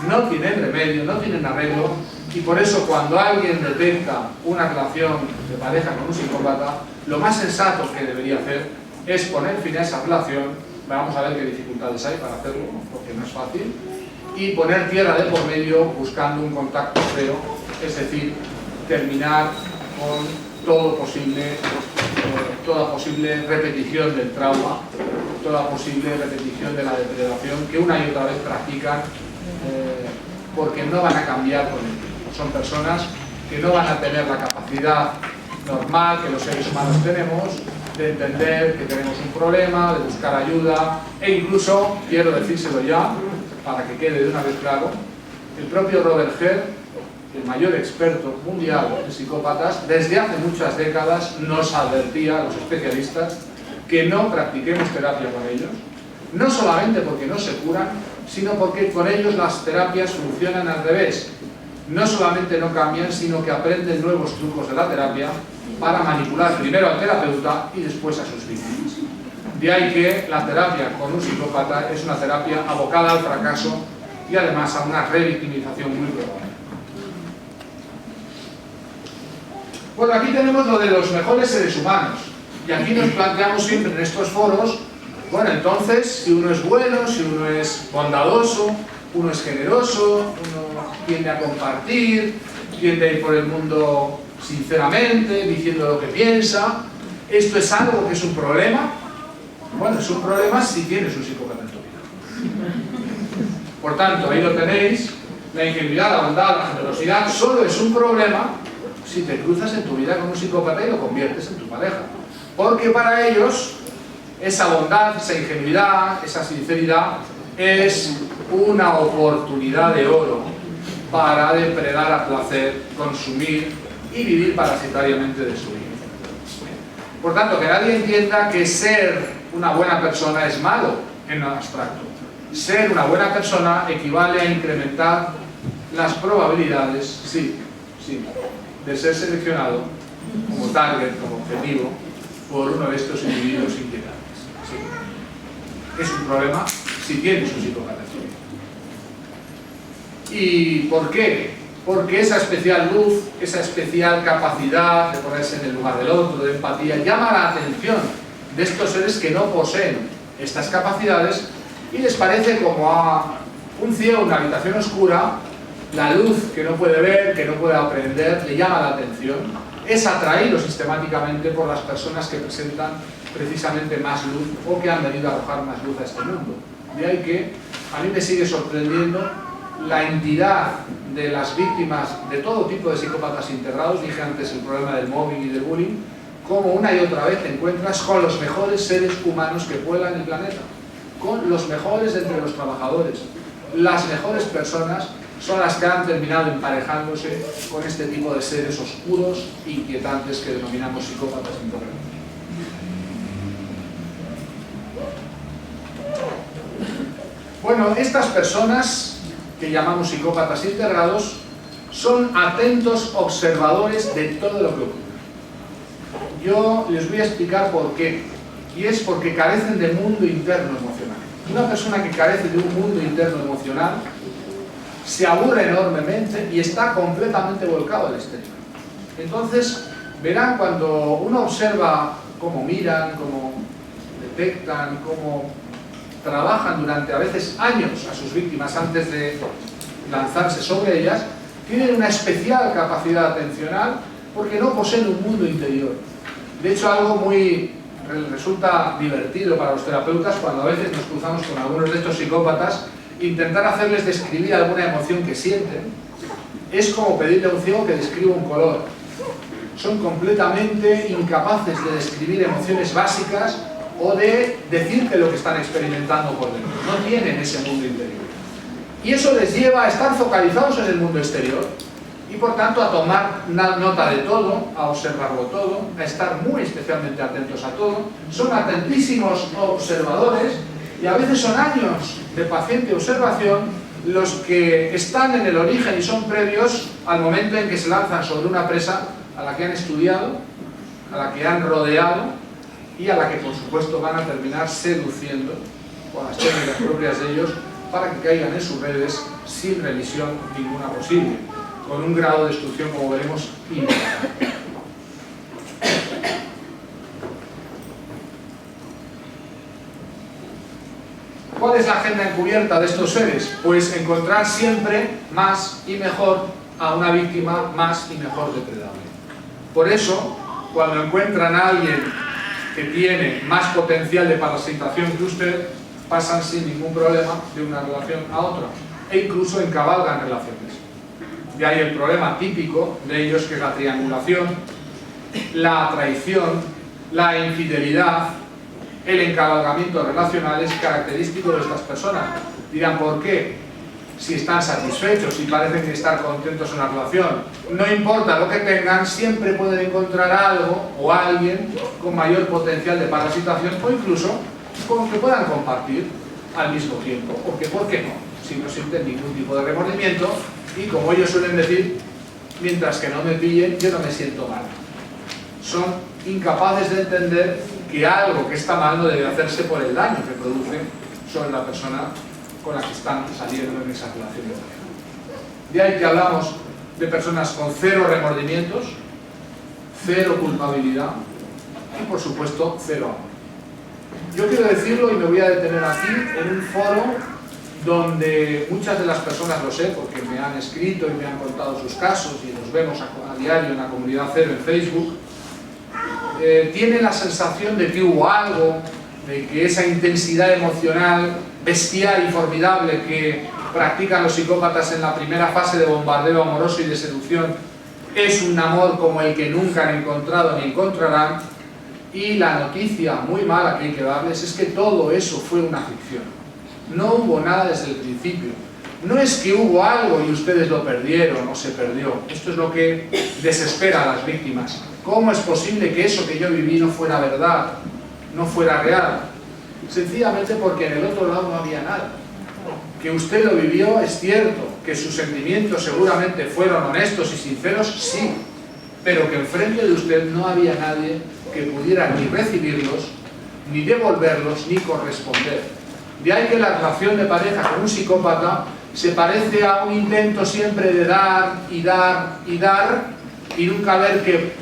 no tienen remedio, no tienen arreglo, y por eso cuando alguien detecta una relación de pareja con un psicópata, lo más sensato que debería hacer es poner fin a esa relación. Vamos a ver qué dificultades hay para hacerlo, porque no es fácil, y poner tierra de por medio buscando un contacto cero, es decir, terminar con toda posible repetición del trauma, toda posible repetición de la depredación que una y otra vez practican, porque no van a cambiar con el tiempo. Son personas que no van a tener la capacidad normal que los seres humanos tenemos de entender que tenemos un problema, de buscar ayuda, e incluso, quiero decírselo ya, para que quede de una vez claro, el propio Robert Hare, el mayor experto mundial en psicópatas, desde hace muchas décadas nos advertía a los especialistas que no practiquemos terapia con ellos, no solamente porque no se curan, sino porque con ellos las terapias funcionan al revés. No solamente no cambian, sino que aprenden nuevos trucos de la terapia para manipular primero al terapeuta y después a sus víctimas. De ahí que la terapia con un psicópata es una terapia abocada al fracaso y además a una revictimización muy probable. Bueno, aquí tenemos lo de los mejores seres humanos. Y aquí nos planteamos siempre en estos foros, bueno, entonces, si uno es bueno, si uno es bondadoso, uno es generoso, uno tiende a compartir, tiende a ir por el mundo sinceramente, diciendo lo que piensa, ¿esto es algo que es un problema? Bueno, es un problema si tienes un psicópata en tu vida. Por tanto, ahí lo tenéis, la ingenuidad, la bondad, la generosidad, solo es un problema si te cruzas en tu vida con un psicópata y lo conviertes en tu pareja. Porque para ellos, esa bondad, esa ingenuidad, esa sinceridad, es una oportunidad de oro para depredar a placer, consumir y vivir parasitariamente de su vida. Por tanto, que nadie entienda que ser una buena persona es malo en abstracto. Ser una buena persona equivale a incrementar las probabilidades, sí, de ser seleccionado como target, como objetivo, por uno de estos individuos inquietantes. Sí. Es un problema si tienes un psicópata en tu vida. ¿Y por qué? Porque esa especial luz, esa especial capacidad de ponerse en el lugar del otro, de empatía, llama la atención de estos seres que no poseen estas capacidades y les parece como a un ciego en una habitación oscura, la luz que no puede ver, que no puede aprender, le llama la atención, es atraído sistemáticamente por las personas que presentan precisamente más luz o que han venido a arrojar más luz a este mundo. De ahí que a mí me sigue sorprendiendo la entidad de las víctimas de todo tipo de psicópatas integrados, dije antes el problema del mobbing y del bullying, como una y otra vez te encuentras con los mejores seres humanos que pueblan el planeta, con los mejores entre los trabajadores. Las mejores personas son las que han terminado emparejándose con este tipo de seres oscuros, inquietantes, que denominamos psicópatas integrados. Bueno, estas personas que llamamos psicópatas integrados son atentos observadores de todo lo que ocurre. Yo les voy a explicar por qué, y es porque carecen de mundo interno emocional. Una persona que carece de un mundo interno emocional se aburre enormemente y está completamente volcado al exterior. Entonces, verán cuando uno observa cómo miran, cómo detectan, cómo trabajan durante a veces años a sus víctimas antes de lanzarse sobre ellas, tienen una especial capacidad atencional porque no poseen un mundo interior. De hecho, algo muy resulta divertido para los terapeutas cuando a veces nos cruzamos con algunos de estos psicópatas, intentar hacerles describir alguna emoción que sienten es como pedirle a un ciego que describa un color. Son completamente incapaces de describir emociones básicas o de decirte lo que están experimentando por dentro. No tienen ese mundo interior. Y eso les lleva a estar focalizados en el mundo exterior y por tanto a tomar nota de todo, a observarlo todo, a estar muy especialmente atentos a todo. Son atentísimos observadores y a veces son años de paciente observación los que están en el origen y son previos al momento en que se lanzan sobre una presa a la que han estudiado, a la que han rodeado y a la que por supuesto van a terminar seduciendo con las técnicas propias de ellos para que caigan en sus redes sin revisión ninguna posible, con un grado de destrucción, como veremos, inmediato. ¿Cuál es la agenda encubierta de estos seres? Pues encontrar siempre más y mejor a una víctima más y mejor depredable. Por eso, cuando encuentran a alguien que tiene más potencial de parasitación que usted, pasan sin ningún problema de una relación a otra e incluso encabalgan relaciones. De ahí el problema típico de ellos, que es la triangulación, la traición, la infidelidad, el encabalgamiento relacional es característico de estas personas. Dirán, ¿por qué? Si están satisfechos, si parecen estar contentos en la relación, no importa lo que tengan, siempre pueden encontrar algo o alguien con mayor potencial de parasitación o incluso con que puedan compartir al mismo tiempo, porque ¿por qué no? Si no sienten ningún tipo de remordimiento y, como ellos suelen decir, mientras que no me pillen, yo no me siento mal. Son incapaces de entender que algo que está mal no debe hacerse por el daño que produce sobre la persona con la que están saliendo en esa relación. De ahí que hablamos de personas con cero remordimientos, cero culpabilidad y, por supuesto, cero amor. Yo quiero decirlo y me voy a detener aquí en un foro donde muchas de las personas, lo sé porque me han escrito y me han contado sus casos y los vemos a diario en la comunidad Cero en Facebook, tienen la sensación de que hubo algo, de que esa intensidad emocional bestial y formidable que practican los psicópatas en la primera fase de bombardeo amoroso y de seducción es un amor como el que nunca han encontrado ni encontrarán, y la noticia muy mala que hay que darles es que todo eso fue una ficción. No hubo nada desde el principio. No es que hubo algo y ustedes lo perdieron o se perdió. Esto es lo que desespera a las víctimas. ¿Cómo es posible que eso que yo viví no fuera verdad, no fuera real? Sencillamente porque en el otro lado no había nada. Que usted lo vivió es cierto, que sus sentimientos seguramente fueron honestos y sinceros, sí, pero que enfrente de usted no había nadie que pudiera ni recibirlos, ni devolverlos, ni corresponder. De ahí que la relación de pareja con un psicópata se parece a un intento siempre de dar y dar y dar y nunca ver que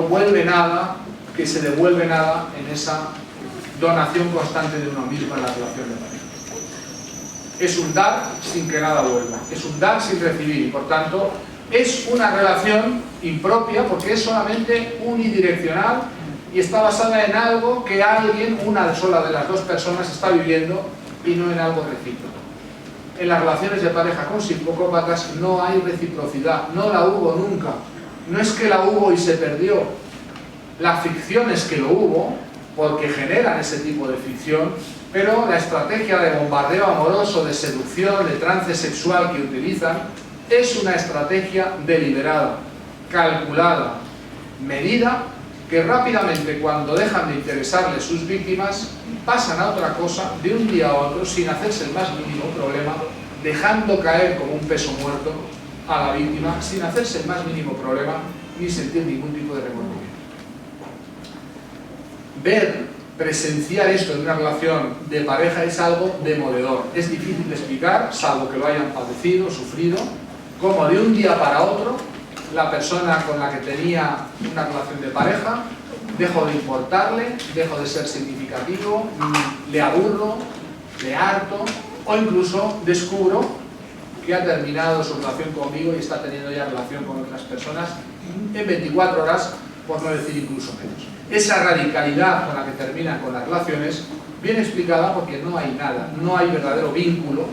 vuelve nada, que se devuelve nada en esa donación constante de uno mismo en la relación de pareja. Es un dar sin que nada vuelva, es un dar sin recibir y por tanto es una relación impropia porque es solamente unidireccional y está basada en algo que alguien, una sola de las dos personas, está viviendo y no en algo recíproco. En las relaciones de pareja con psicópatas no hay reciprocidad, no la hubo nunca. No es que la hubo y se perdió. La ficción es que lo hubo, porque generan ese tipo de ficción, pero la estrategia de bombardeo amoroso, de seducción, de trance sexual que utilizan, es una estrategia deliberada, calculada, medida, que rápidamente cuando dejan de interesarles sus víctimas pasan a otra cosa de un día a otro sin hacerse el más mínimo problema, dejando caer como un peso muerto a la víctima sin hacerse el más mínimo problema ni sentir ningún tipo de remordimiento. Presenciar esto en una relación de pareja es algo demoledor. Es difícil de explicar, salvo que lo hayan padecido, sufrido, como de un día para otro la persona con la que tenía una relación de pareja dejo de importarle, dejo de ser significativo, le aburro, le harto o incluso descubro que ha terminado su relación conmigo y está teniendo ya relación con otras personas en 24 horas, por no decir incluso menos. Esa radicalidad con la que terminan con las relaciones viene explicada porque no hay nada, no hay verdadero vínculo,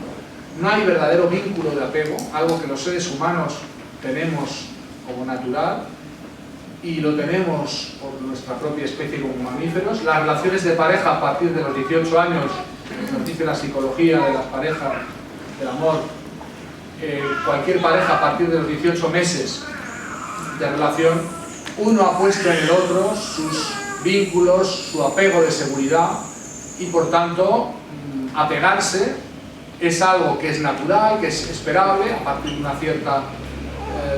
no hay verdadero vínculo de apego, algo que los seres humanos tenemos como natural y lo tenemos por nuestra propia especie como mamíferos. Las relaciones de pareja a partir de los 18 años, nos dice la psicología de las parejas, del amor, cualquier pareja a partir de los 18 meses de relación, uno ha puesto en el otro sus vínculos, su apego de seguridad y por tanto apegarse es algo que es natural, que es esperable a partir de una cierta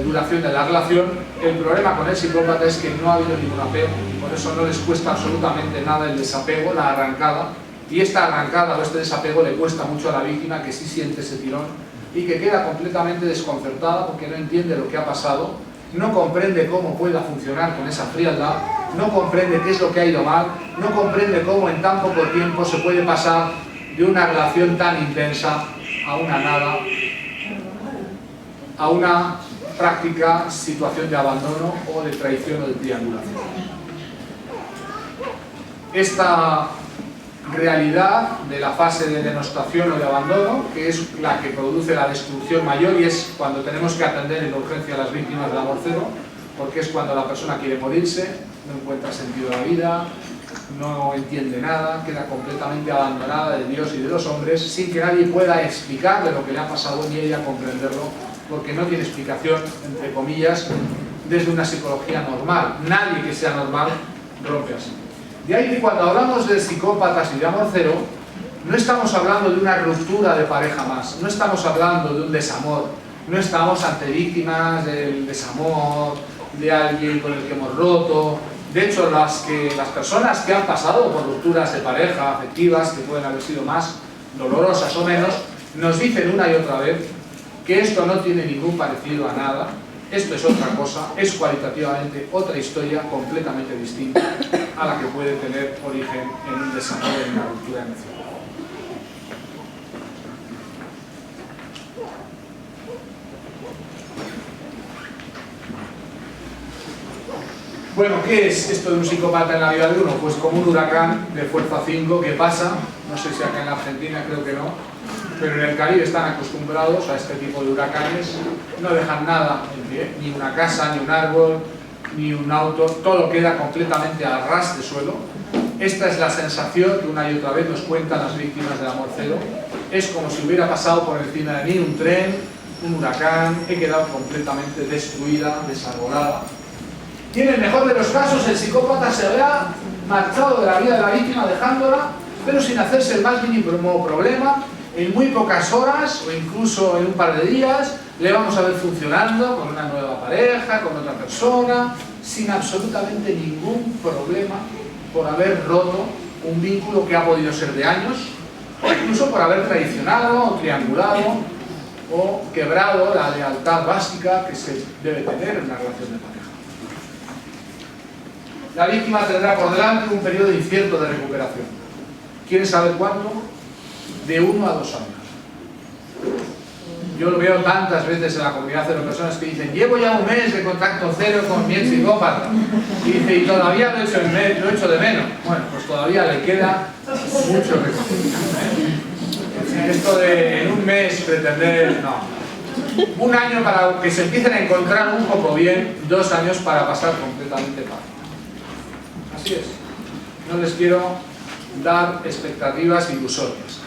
duración de la relación. El problema con el psicópata es que no ha habido ningún apego, por eso no les cuesta absolutamente nada el desapego, la arrancada, y esta arrancada o este desapego le cuesta mucho a la víctima, que sí siente ese tirón y que queda completamente desconcertada porque no entiende lo que ha pasado, no comprende cómo pueda funcionar con esa frialdad, no comprende qué es lo que ha ido mal, no comprende cómo en tan poco tiempo se puede pasar de una relación tan intensa a una nada, a una práctica situación de abandono o de traición o de triangulación. Esta realidad de la fase de denostación o de abandono, que es la que produce la destrucción mayor y es cuando tenemos que atender en urgencia a las víctimas del amor cero, porque es cuando la persona quiere morirse, no encuentra sentido a la vida, no entiende nada, queda completamente abandonada de Dios y de los hombres, sin que nadie pueda explicarle lo que le ha pasado ni ella comprenderlo, porque no tiene explicación, entre comillas, desde una psicología normal. Nadie que sea normal rompe así. De ahí que cuando hablamos de psicópatas y de amor cero, no estamos hablando de una ruptura de pareja más, no estamos hablando de un desamor, no estamos ante víctimas del desamor, de alguien con el que hemos roto. De hecho, las personas que han pasado por rupturas de pareja afectivas, que pueden haber sido más dolorosas o menos, nos dicen una y otra vez que esto no tiene ningún parecido a nada, Esto es otra cosa, es cualitativamente otra historia completamente distinta a la que puede tener origen en un desarrollo de una ruptura emocional. Bueno, ¿qué es esto de un psicópata en la vida de uno? Pues como un huracán de fuerza 5 que pasa, no sé si acá en la Argentina, creo que no, pero en el Caribe están acostumbrados a este tipo de huracanes, no dejan nada en pie, ni una casa, ni un árbol, ni un auto, todo queda completamente a ras de suelo. Esta es la sensación que una y otra vez nos cuentan las víctimas del amor cero. Es como si hubiera pasado por encima de mí un tren, un huracán, he quedado completamente destruida, desarbolada. Y en el mejor de los casos el psicópata se habrá marchado de la vida de la víctima dejándola, pero sin hacerse el más mínimo problema. En muy pocas horas o incluso en un par de días le vamos a ver funcionando con una nueva pareja, con otra persona, sin absolutamente ningún problema por haber roto un vínculo que ha podido ser de años, o incluso por haber traicionado o triangulado o quebrado la lealtad básica que se debe tener en una relación de pareja. La víctima tendrá por delante un periodo incierto de recuperación. ¿Quieren saber cuánto? De 1 a 2 años. Yo lo veo tantas veces en la comunidad de personas que dicen: llevo ya un mes de contacto cero con mi ex psicópata. Y dice: y todavía lo he hecho de menos. Bueno, pues todavía le queda mucho recorrido. Esto de en un mes pretender, no. Un año para que se empiecen a encontrar un poco bien, 2 años para pasar completamente página. Así es. No les quiero dar expectativas ilusorias.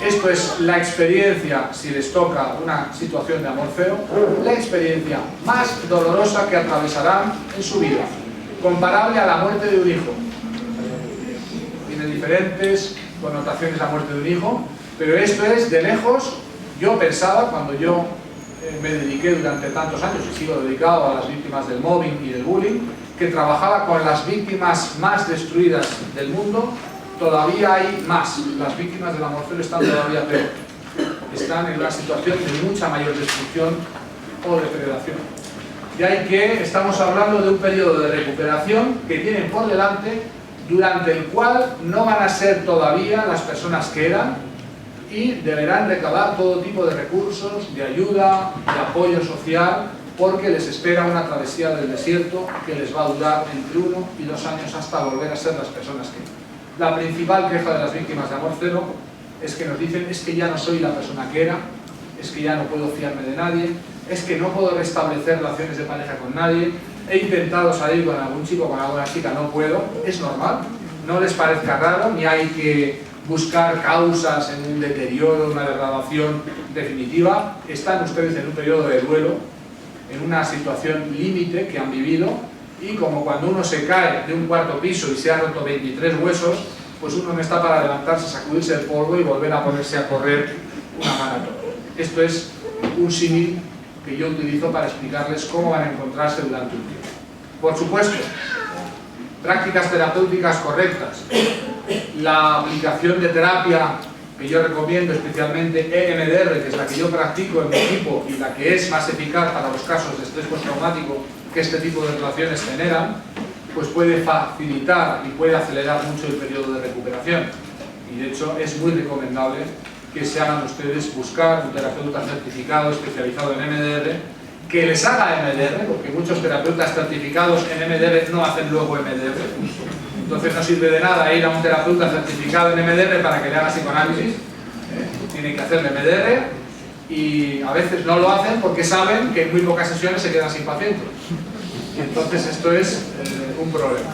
Esto es la experiencia, si les toca una situación de amor feo, la experiencia más dolorosa que atravesarán en su vida, comparable a la muerte de un hijo. Tiene diferentes connotaciones la muerte de un hijo, pero esto es de lejos. Yo pensaba, cuando yo me dediqué durante tantos años y sigo dedicado a las víctimas del mobbing y del bullying, que trabajaba con las víctimas más destruidas del mundo. Todavía hay más. Las víctimas del amor cero están todavía peor. Están en una situación de mucha mayor destrucción o depredación. De ahí que estamos hablando de un periodo de recuperación que tienen por delante, durante el cual no van a ser todavía las personas que eran y deberán recabar todo tipo de recursos, de ayuda, de apoyo social, porque les espera una travesía del desierto que les va a durar entre 1 y 2 años hasta volver a ser las personas que eran. La principal queja de las víctimas de amor cero es que nos dicen: es que ya no soy la persona que era, es que ya no puedo fiarme de nadie, es que no puedo restablecer relaciones de pareja con nadie, he intentado salir con algún chico o con alguna chica, no puedo. Es normal, no les parezca raro, ni hay que buscar causas en un deterioro, una degradación definitiva. Están ustedes en un periodo de duelo, en una situación límite que han vivido. Y como cuando uno se cae de un cuarto piso y se ha roto 23 huesos, pues uno no está para levantarse, sacudirse el polvo y volver a ponerse a correr una maratón. Esto es un símil que yo utilizo para explicarles cómo van a encontrarse durante un tiempo. Por supuesto, prácticas terapéuticas correctas, la aplicación de terapia que yo recomiendo, especialmente EMDR, que es la que yo practico en mi equipo y la que es más eficaz para los casos de estrés postraumático que este tipo de relaciones generan, pues puede facilitar y puede acelerar mucho el periodo de recuperación. Y de hecho es muy recomendable que se hagan ustedes buscar un terapeuta certificado especializado en EMDR, que les haga EMDR, porque muchos terapeutas certificados en EMDR no hacen luego EMDR. Entonces no sirve de nada ir a un terapeuta certificado en EMDR para que le haga psicoanálisis. Tienen que hacer EMDR y a veces no lo hacen porque saben que en muy pocas sesiones se quedan sin pacientes. Y entonces esto es un problema.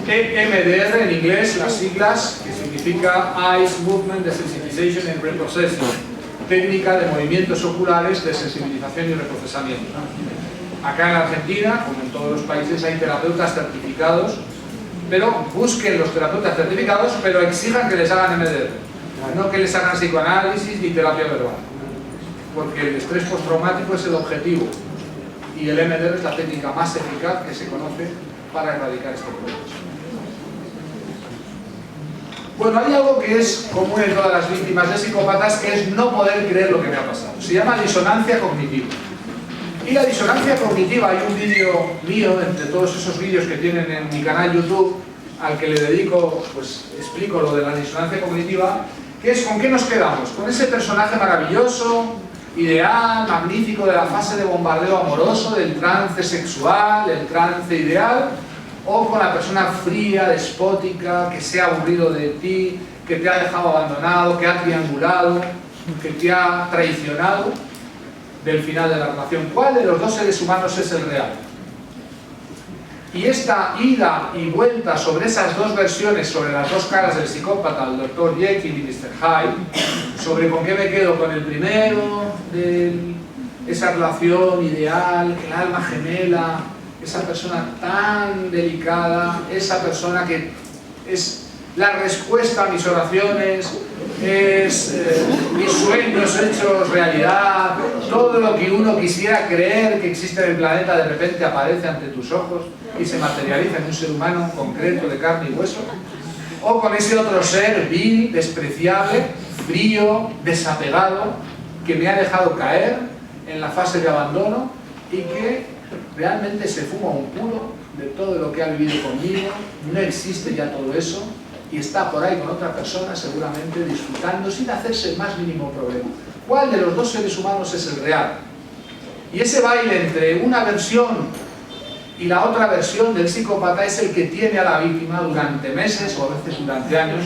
EMDR en inglés, las siglas, que significa Eyes Movement Desensitization and Reprocessing, técnica de movimientos oculares de sensibilización y reprocesamiento. Acá en Argentina, como en todos los países, hay terapeutas certificados, pero busquen los terapeutas certificados, pero exijan que les hagan EMDR, no que les hagan psicoanálisis ni terapia verbal, porque el estrés postraumático es el objetivo y el EMDR es la técnica más eficaz que se conoce para erradicar este problema. Bueno, hay algo que es común en todas las víctimas de psicópatas, que es no poder creer lo que me ha pasado. Se llama disonancia cognitiva. Y la disonancia cognitiva, hay un vídeo mío, entre todos esos vídeos que tienen en mi canal YouTube, al que le dedico, pues explico lo de la disonancia cognitiva, que es ¿con qué nos quedamos? Con ese personaje maravilloso, ideal, magnífico de la fase de bombardeo amoroso, del trance sexual, del trance ideal, o con la persona fría, despótica, que se ha aburrido de ti, que te ha dejado abandonado, que ha triangulado, que te ha traicionado del final de la relación. ¿Cuál de los dos seres humanos es el real? Y esta ida y vuelta sobre esas dos versiones, sobre las dos caras del psicópata, el Dr. Jekyll y Mr. Hyde, sobre con qué me quedo, con el primero, de esa relación ideal, el alma gemela, esa persona tan delicada, esa persona que es la respuesta a mis oraciones, es mis sueños hechos realidad, todo lo que uno quisiera creer que existe en el planeta de repente aparece ante tus ojos y se materializa en un ser humano concreto de carne y hueso, o con ese otro ser vil, despreciable, frío, desapegado, que me ha dejado caer en la fase de abandono y que realmente se fuma un puro de todo lo que ha vivido conmigo, no existe ya todo eso y está por ahí con otra persona seguramente disfrutando sin hacerse el más mínimo problema. ¿Cuál de los dos seres humanos es el real? Y ese baile entre una versión y la otra versión del psicópata es el que tiene a la víctima durante meses o a veces durante años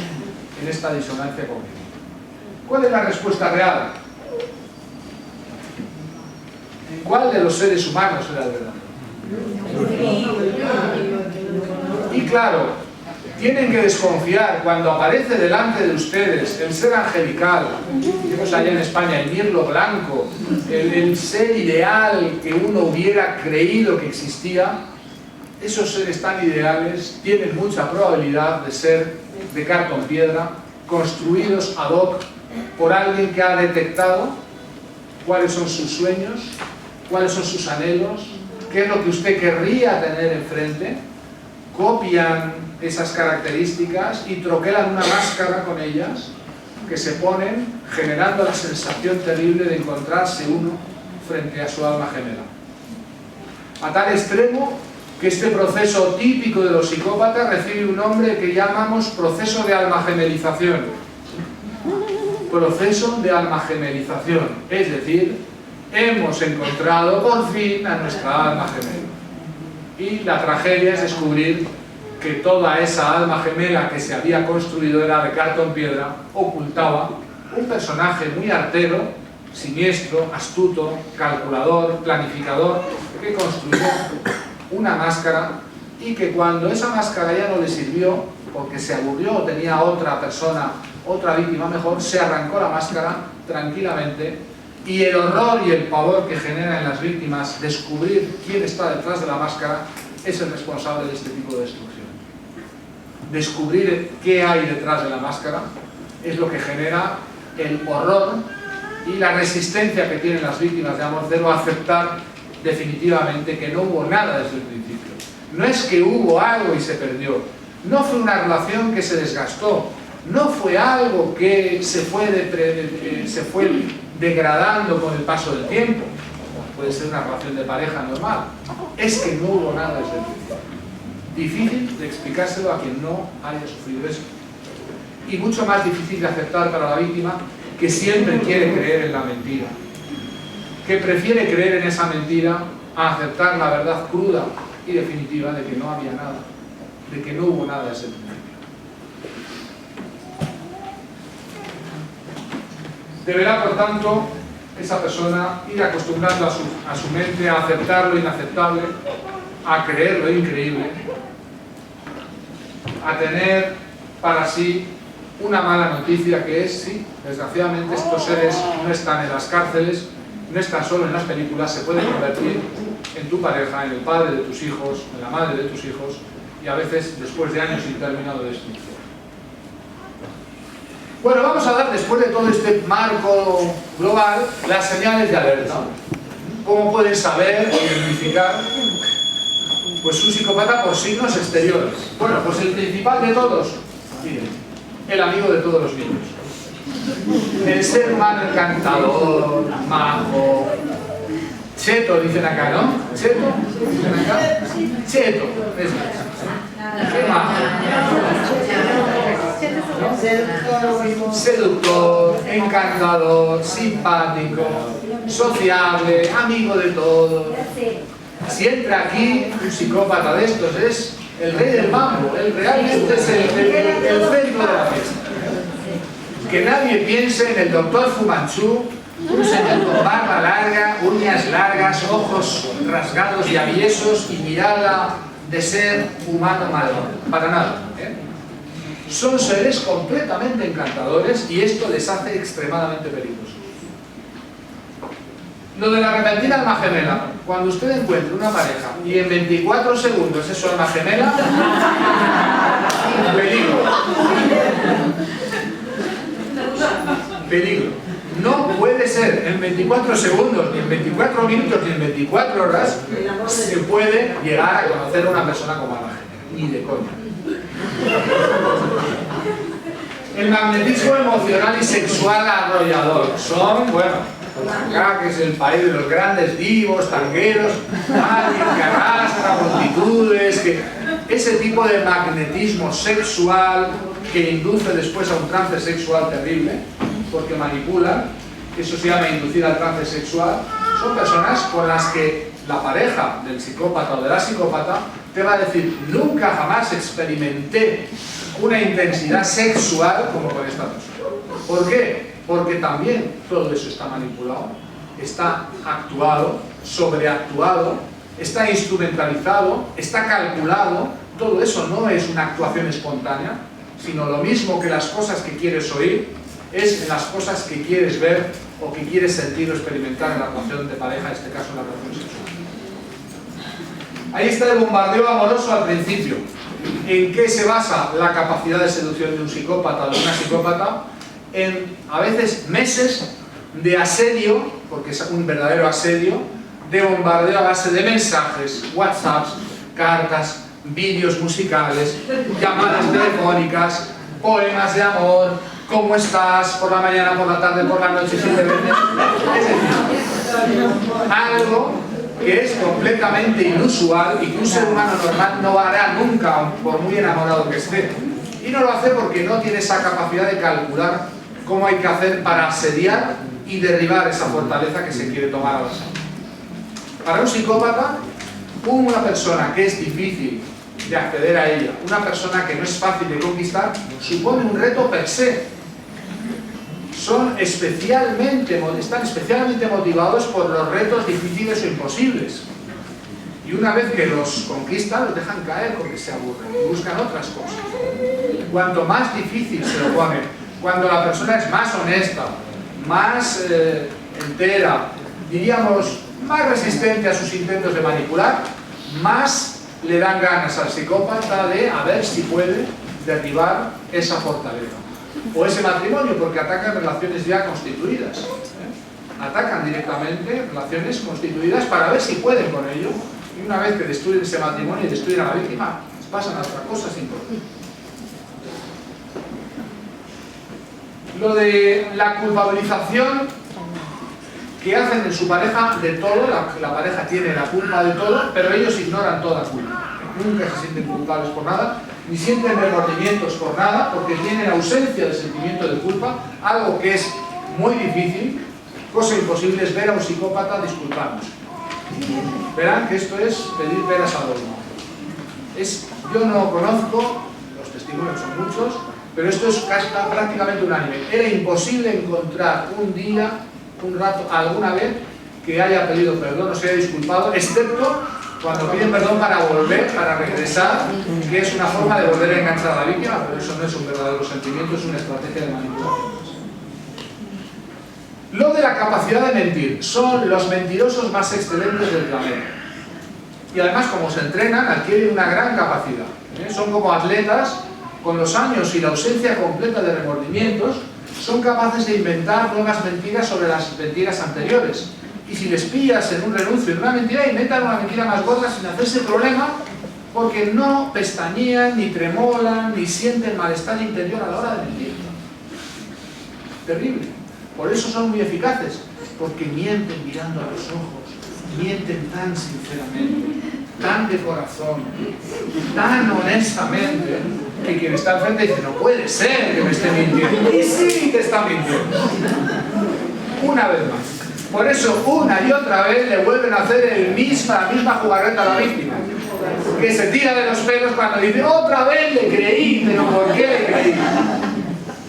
en esta disonancia cognitiva. ¿Cuál es la respuesta real? ¿En cuál de los seres humanos era el verdadero? Y claro, tienen que desconfiar cuando aparece delante de ustedes el ser angelical, tenemos allá en España el mirlo blanco, el ser ideal que uno hubiera creído que existía. Esos seres tan ideales tienen mucha probabilidad de ser de cartón piedra, construidos ad hoc por alguien que ha detectado cuáles son sus sueños, cuáles son sus anhelos, qué es lo que usted querría tener enfrente, copian esas características y troquelan una máscara con ellas que se ponen generando la sensación terrible de encontrarse uno frente a su alma gemela. A tal extremo que este proceso típico de los psicópatas recibe un nombre que llamamos proceso de alma gemelización. Proceso de alma gemelización, es decir, hemos encontrado por fin a nuestra alma gemela. Y la tragedia es descubrir que toda esa alma gemela que se había construido era de cartón piedra, ocultaba un personaje muy artero, siniestro, astuto, calculador, planificador, que construyó una máscara y que cuando esa máscara ya no le sirvió, porque se aburrió o tenía otra persona, otra víctima mejor, se arrancó la máscara tranquilamente y el horror y el pavor que genera en las víctimas descubrir quién está detrás de la máscara es el responsable de este tipo de destrucción. Descubrir qué hay detrás de la máscara es lo que genera el horror y la resistencia que tienen las víctimas de amor cero a aceptar definitivamente que no hubo nada desde el principio. No es que hubo algo y se perdió, no fue una relación que se desgastó, no fue algo que se fue degradando con el paso del tiempo, puede ser una relación de pareja normal, es que no hubo nada desde el principio. Difícil de explicárselo a quien no haya sufrido eso. Y mucho más difícil de aceptar para la víctima, que siempre quiere creer en la mentira, que prefiere creer en esa mentira a aceptar la verdad cruda y definitiva de que no había nada, de que no hubo nada desde el principio. Deberá, por tanto, esa persona ir acostumbrando a su mente a aceptar lo inaceptable, a creer lo increíble, a tener para sí una mala noticia que es, sí, desgraciadamente estos seres no están en las cárceles, no están solo en las películas, se pueden convertir en tu pareja, en el padre de tus hijos, en la madre de tus hijos y a veces después de años sin término de destrucción. Bueno, vamos a dar, después de todo este marco global, las señales de alerta. ¿Cómo pueden saber o identificar pues un psicópata por signos exteriores? Bueno, pues el principal de todos, miren, el amigo de todos los niños. El ser humano encantador, majo, Cheto dicen acá, ¿no? ¿Cheto? ¿Dicen acá? Cheto. Eso es. ¿Qué más? Seductor, encantador, simpático, sociable, amigo de todos. Si entra aquí un psicópata de estos, es el rey del mambo, él realmente es el centro de la fiesta. Que nadie piense en el doctor Fu Manchu, un señor con barba larga, uñas largas, ojos rasgados y aviesos y mirada de ser humano malo. Para nada. Son seres completamente encantadores y esto les hace extremadamente peligrosos. Lo de la repentina alma gemela. Cuando usted encuentre una pareja y en 24 segundos es su alma gemela, peligro. Peligro. No puede ser en 24 segundos, ni en 24 minutos, ni en 24 horas se puede llegar a conocer a una persona como alma gemela. Ni de coña. El magnetismo emocional y sexual arrollador. Son, bueno, acá que es el país de los grandes divos, tangueros, alguien que arrastra multitudes, que ese tipo de magnetismo sexual que induce después a un trance sexual terrible, porque manipulan, eso se llama inducir al trance sexual, son personas con las que la pareja del psicópata o de la psicópata te va a decir, nunca jamás experimenté una intensidad sexual como con esta persona. ¿Por qué? Porque también todo eso está manipulado, está actuado, sobreactuado, está instrumentalizado, está calculado. Todo eso no es una actuación espontánea, sino lo mismo que las cosas que quieres oír, es en las cosas que quieres ver o que quieres sentir o experimentar en la relación de pareja, en este caso en la relación sexual. Ahí está el bombardeo amoroso al principio. ¿En qué se basa la capacidad de seducción de un psicópata o de una psicópata? En, a veces, meses de asedio, porque es un verdadero asedio, de bombardeo a base de mensajes, WhatsApps, cartas, vídeos musicales, llamadas telefónicas, poemas de amor, ¿cómo estás? Por la mañana, por la tarde, por la noche, 7 veces. Es decir, algo que es completamente inusual y que un ser humano normal no hará nunca, por muy enamorado que esté. Y no lo hace porque no tiene esa capacidad de calcular cómo hay que hacer para asediar y derribar esa fortaleza que se quiere tomar a la salud. Para un psicópata, una persona que es difícil de acceder a ella, una persona que no es fácil de conquistar, supone un reto per se. Están especialmente motivados por los retos difíciles o imposibles. Y una vez que los conquistan, los dejan caer porque se aburren y buscan otras cosas. Cuanto más difícil se lo ponen, cuando la persona es más honesta, más entera, diríamos, más resistente a sus intentos de manipular, más le dan ganas al psicópata de a ver si puede derribar esa fortaleza. O ese matrimonio, porque atacan relaciones ya constituidas. Atacan directamente relaciones constituidas para ver si pueden con ello. Y una vez que destruyen ese matrimonio y destruyen a la víctima, pasan a otra cosa sin problema. Lo de la culpabilización que hacen en su pareja de todo, la pareja tiene la culpa de todo, pero ellos ignoran toda culpa. Nunca se sienten culpables por nada, ni sienten remordimientos por nada, porque tienen ausencia de sentimiento de culpa, algo que es muy difícil. Cosa imposible es ver a un psicópata disculparnos. Verán que esto es pedir peras al olmo. Yo no conozco, los testimonios son muchos, pero esto es prácticamente unánime. Era imposible encontrar un día, un rato, alguna vez que haya pedido perdón o se haya disculpado, excepto cuando piden perdón para volver, para regresar, que es una forma de volver a enganchar a la víctima, pero eso no es un verdadero sentimiento, es una estrategia de manipulación. Lo de la capacidad de mentir. Son los mentirosos más excelentes del planeta. Y además, como se entrenan, adquieren una gran capacidad. Son como atletas, con los años y la ausencia completa de remordimientos, son capaces de inventar nuevas mentiras sobre las mentiras anteriores. Y si les pillas en un renuncio en una mentira, inventan una mentira más gorda sin hacerse problema, porque no pestañean, ni tremolan, ni sienten malestar interior a la hora de mentir. Terrible. Por eso son muy eficaces, porque mienten mirando a los ojos, mienten tan sinceramente, tan de corazón, tan honestamente, que quien está enfrente dice, no puede ser que me esté mintiendo. Y sí, te está mintiendo. Una vez más. Por eso, una y otra vez le vuelven a hacer la misma jugarreta a la víctima. Que se tira de los pelos cuando dice, otra vez le creí, pero ¿por qué le creí?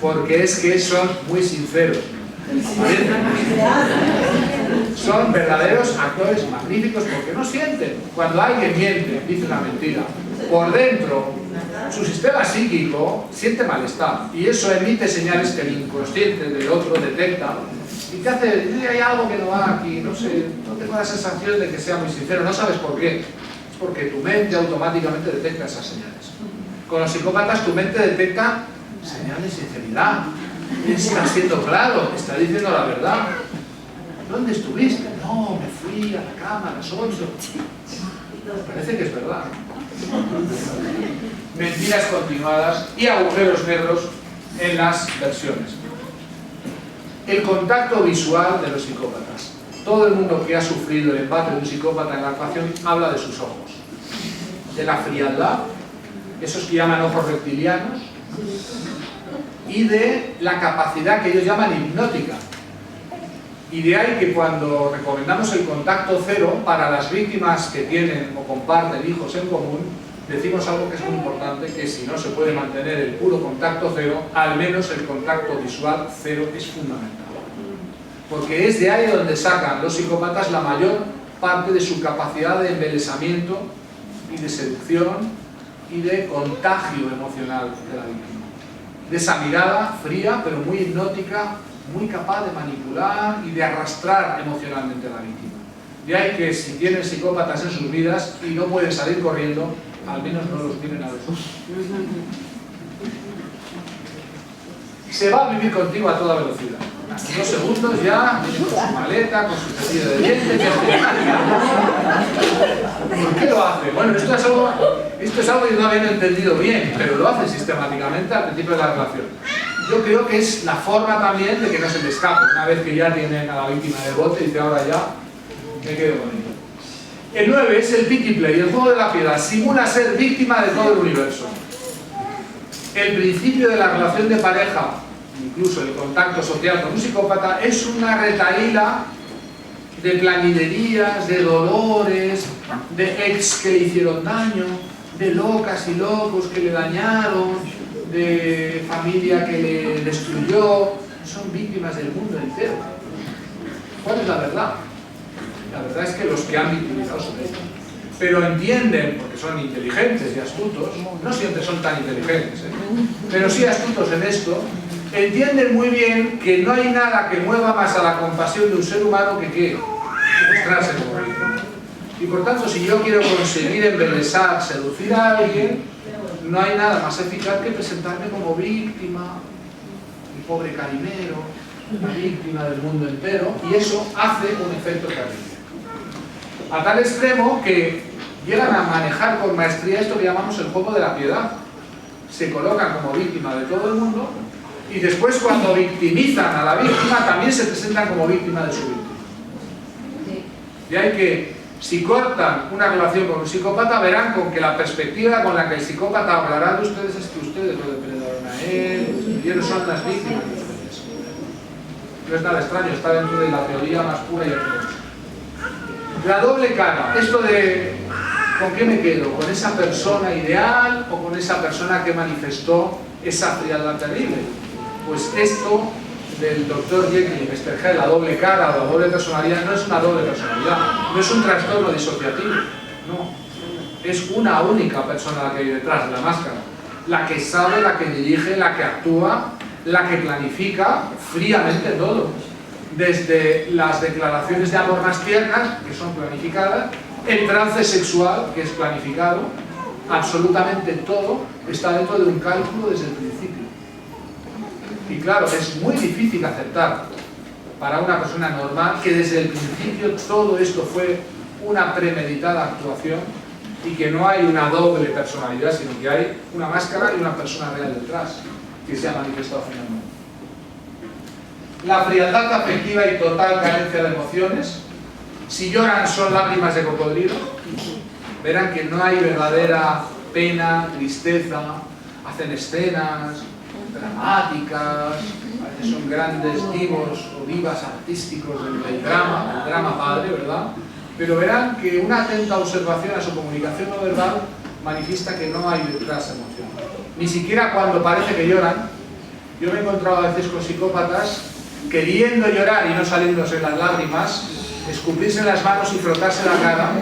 Porque es que son muy sinceros. Son verdaderos actores magníficos porque no sienten. Cuando alguien miente, dice una mentira, por dentro, su sistema psíquico siente malestar y eso emite señales que el inconsciente del otro detecta y te hace decir, hay algo que no va aquí, no sé, no tengo la sensación de que sea muy sincero, no sabes por qué. Es porque tu mente automáticamente detecta esas señales. Con los psicópatas tu mente detecta señales de sinceridad. Está siendo claro, está diciendo la verdad. ¿Dónde estuviste? No, me fui a la cama a las 8. Parece que es verdad. Mentiras continuadas y agujeros negros en las versiones. El contacto visual de los psicópatas. Todo el mundo que ha sufrido el embate de un psicópata en la actuación habla de sus ojos. De la frialdad, esos que llaman ojos reptilianos, y de la capacidad que ellos llaman hipnótica. Y de ahí que cuando recomendamos el contacto cero para las víctimas que tienen o comparten hijos en común, decimos algo que es muy importante, que si no se puede mantener el puro contacto cero, al menos el contacto visual cero es fundamental. Porque es de ahí donde sacan los psicópatas la mayor parte de su capacidad de embelesamiento y de seducción y de contagio emocional de la víctima. De esa mirada fría, pero muy hipnótica, muy capaz de manipular y de arrastrar emocionalmente a la víctima. De ahí que si tienen psicópatas en sus vidas y no pueden salir corriendo, al menos no los miren a los ojos. Se va a vivir contigo a toda velocidad. 2 segundos ya, viene con su maleta, con su cepillo de dientes. ¿Por qué lo hace? Bueno, esto es algo que no habían entendido bien, pero lo hace sistemáticamente al principio de la relación. Yo creo que es la forma también de que no se le escape. Una vez que ya tienen a la víctima de bote, dice ahora ya me quedo con ella. El 9 es el pity play, el juego de la piedad. Simula ser víctima de todo el universo. El principio de la relación de pareja, incluso el contacto social con un psicópata, es una retahíla de plañiderías, de dolores, de ex que le hicieron daño, de locas y locos que le dañaron, de familia que le destruyó. Son víctimas del mundo entero. ¿Cuál es la verdad? La verdad es que los que han victimizado son ellos. Pero entienden, porque son inteligentes y astutos, no siempre son tan inteligentes, pero sí astutos en esto, entienden muy bien que no hay nada que mueva más a la compasión de un ser humano que mostrarse como víctima. Y por tanto, si yo quiero conseguir embelesar, seducir a alguien, no hay nada más eficaz que presentarme como víctima, mi pobre carinero, la víctima del mundo entero, y eso hace un efecto terrible. A tal extremo que llegan a manejar con maestría esto que llamamos el juego de la piedad. Se colocan como víctima de todo el mundo y después cuando victimizan a la víctima también se presentan como víctima de su víctima. Y hay que, si cortan una relación con un psicópata, verán con que la perspectiva con la que el psicópata hablará de ustedes es que ustedes lo depredaron a él, y ellos son las víctimas de ustedes. No es nada extraño, está dentro de la teoría más pura y ortodoxa. La doble cara, esto de ¿con qué me quedo? ¿Con esa persona ideal o con esa persona que manifestó esa frialdad terrible? Pues esto del Dr. Jekyll y Mr. Hyde, la doble cara o la doble personalidad, no es una doble personalidad, no es un trastorno disociativo, no. Es una única persona la que hay detrás de la máscara, la que sabe, la que dirige, la que actúa, la que planifica fríamente todo. Desde las declaraciones de amor más tiernas, que son planificadas, el trance sexual, que es planificado, absolutamente todo está dentro de un cálculo desde el principio. Y claro, es muy difícil aceptar para una persona normal que desde el principio todo esto fue una premeditada actuación y que no hay una doble personalidad, sino que hay una máscara y una persona real detrás que se ha manifestado finalmente. La frialdad afectiva y total carencia de emociones Si lloran son lágrimas de cocodrilo, verán que no hay verdadera pena, tristeza, hacen escenas dramáticas, a veces son grandes divos o divas artísticos del drama, el drama padre, ¿verdad? Pero verán que una atenta observación a su comunicación no verbal manifiesta que no hay detrás emoción. Ni siquiera cuando parece que lloran. Yo me he encontrado a veces con psicópatas queriendo llorar y no saliéndose las lágrimas, escupirse las manos y frotarse la cara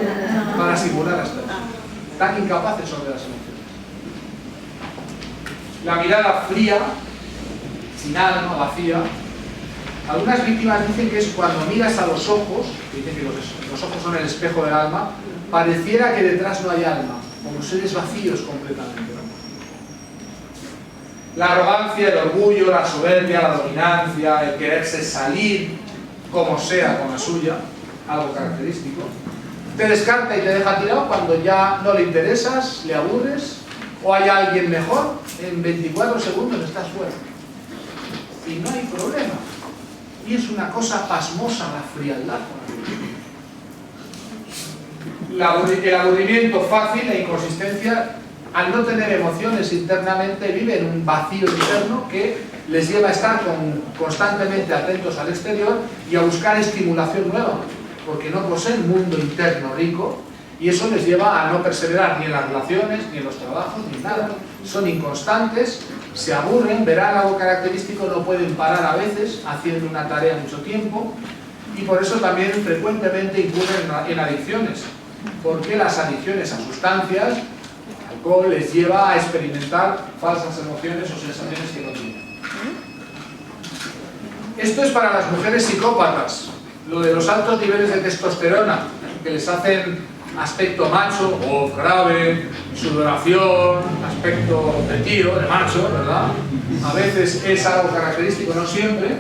para simular hasta eso. Tan incapaces son de las emociones. La mirada fría, sin alma, vacía. Algunas víctimas dicen que es cuando miras a los ojos, que dicen que los ojos son el espejo del alma, pareciera que detrás no hay alma, como seres vacíos completamente, ¿no? La arrogancia, el orgullo, la soberbia, la dominancia, el quererse salir como sea con la suya, algo característico, te descarta y te deja tirado cuando ya no le interesas, le aburres, o hay alguien mejor, en 24 segundos estás fuera. Y no hay problema. Y es una cosa pasmosa la frialdad. El aburrimiento fácil, la inconsistencia, al no tener emociones internamente, viven un vacío interno que les lleva a estar constantemente atentos al exterior y a buscar estimulación nueva, porque no poseen un mundo interno rico, y eso les lleva a no perseverar ni en las relaciones, ni en los trabajos, ni en nada. Son inconstantes, se aburren, verán algo característico, no pueden parar a veces haciendo una tarea mucho tiempo, y por eso también frecuentemente incurren en adicciones, porque las adicciones a sustancias, alcohol, les lleva a experimentar falsas emociones o sensaciones que no tienen. Esto es para las mujeres psicópatas, lo de los altos niveles de testosterona, que les hacen aspecto macho, voz grave, sudoración, aspecto de tío, de macho, ¿verdad? A veces es algo característico, no siempre.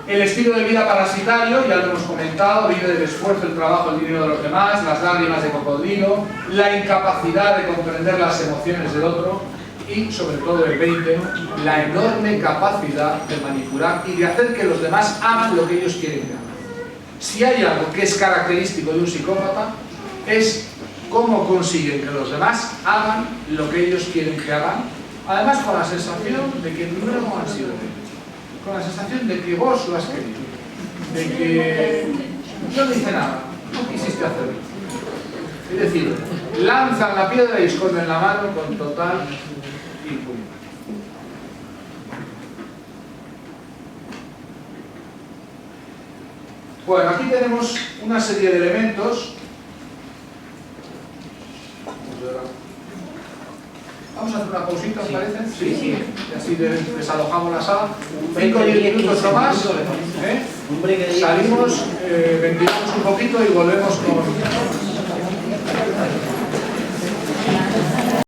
El estilo de vida parasitario, ya lo hemos comentado, vive del esfuerzo, el trabajo, el dinero de los demás, las lágrimas de cocodrilo, la incapacidad de comprender las emociones del otro y, sobre todo el 20, la enorme capacidad de manipular y de hacer que los demás hagan lo que ellos quieren que hagan. Si hay algo que es característico de un psicópata, es cómo consiguen que los demás hagan lo que ellos quieren que hagan, además con la sensación de que no han sido ellos, con la sensación de que vos lo has querido, de que no dice nada, no quisiste hacerlo. Es decir, lanzan la piedra y esconden la mano con total impunidad. Bueno, aquí tenemos una serie de elementos. Vamos a hacer una pausita, ¿os parece? Sí. Y así desalojamos la sala. 5 o 10 minutos o más. Salimos, ventilamos un poquito y volvemos con...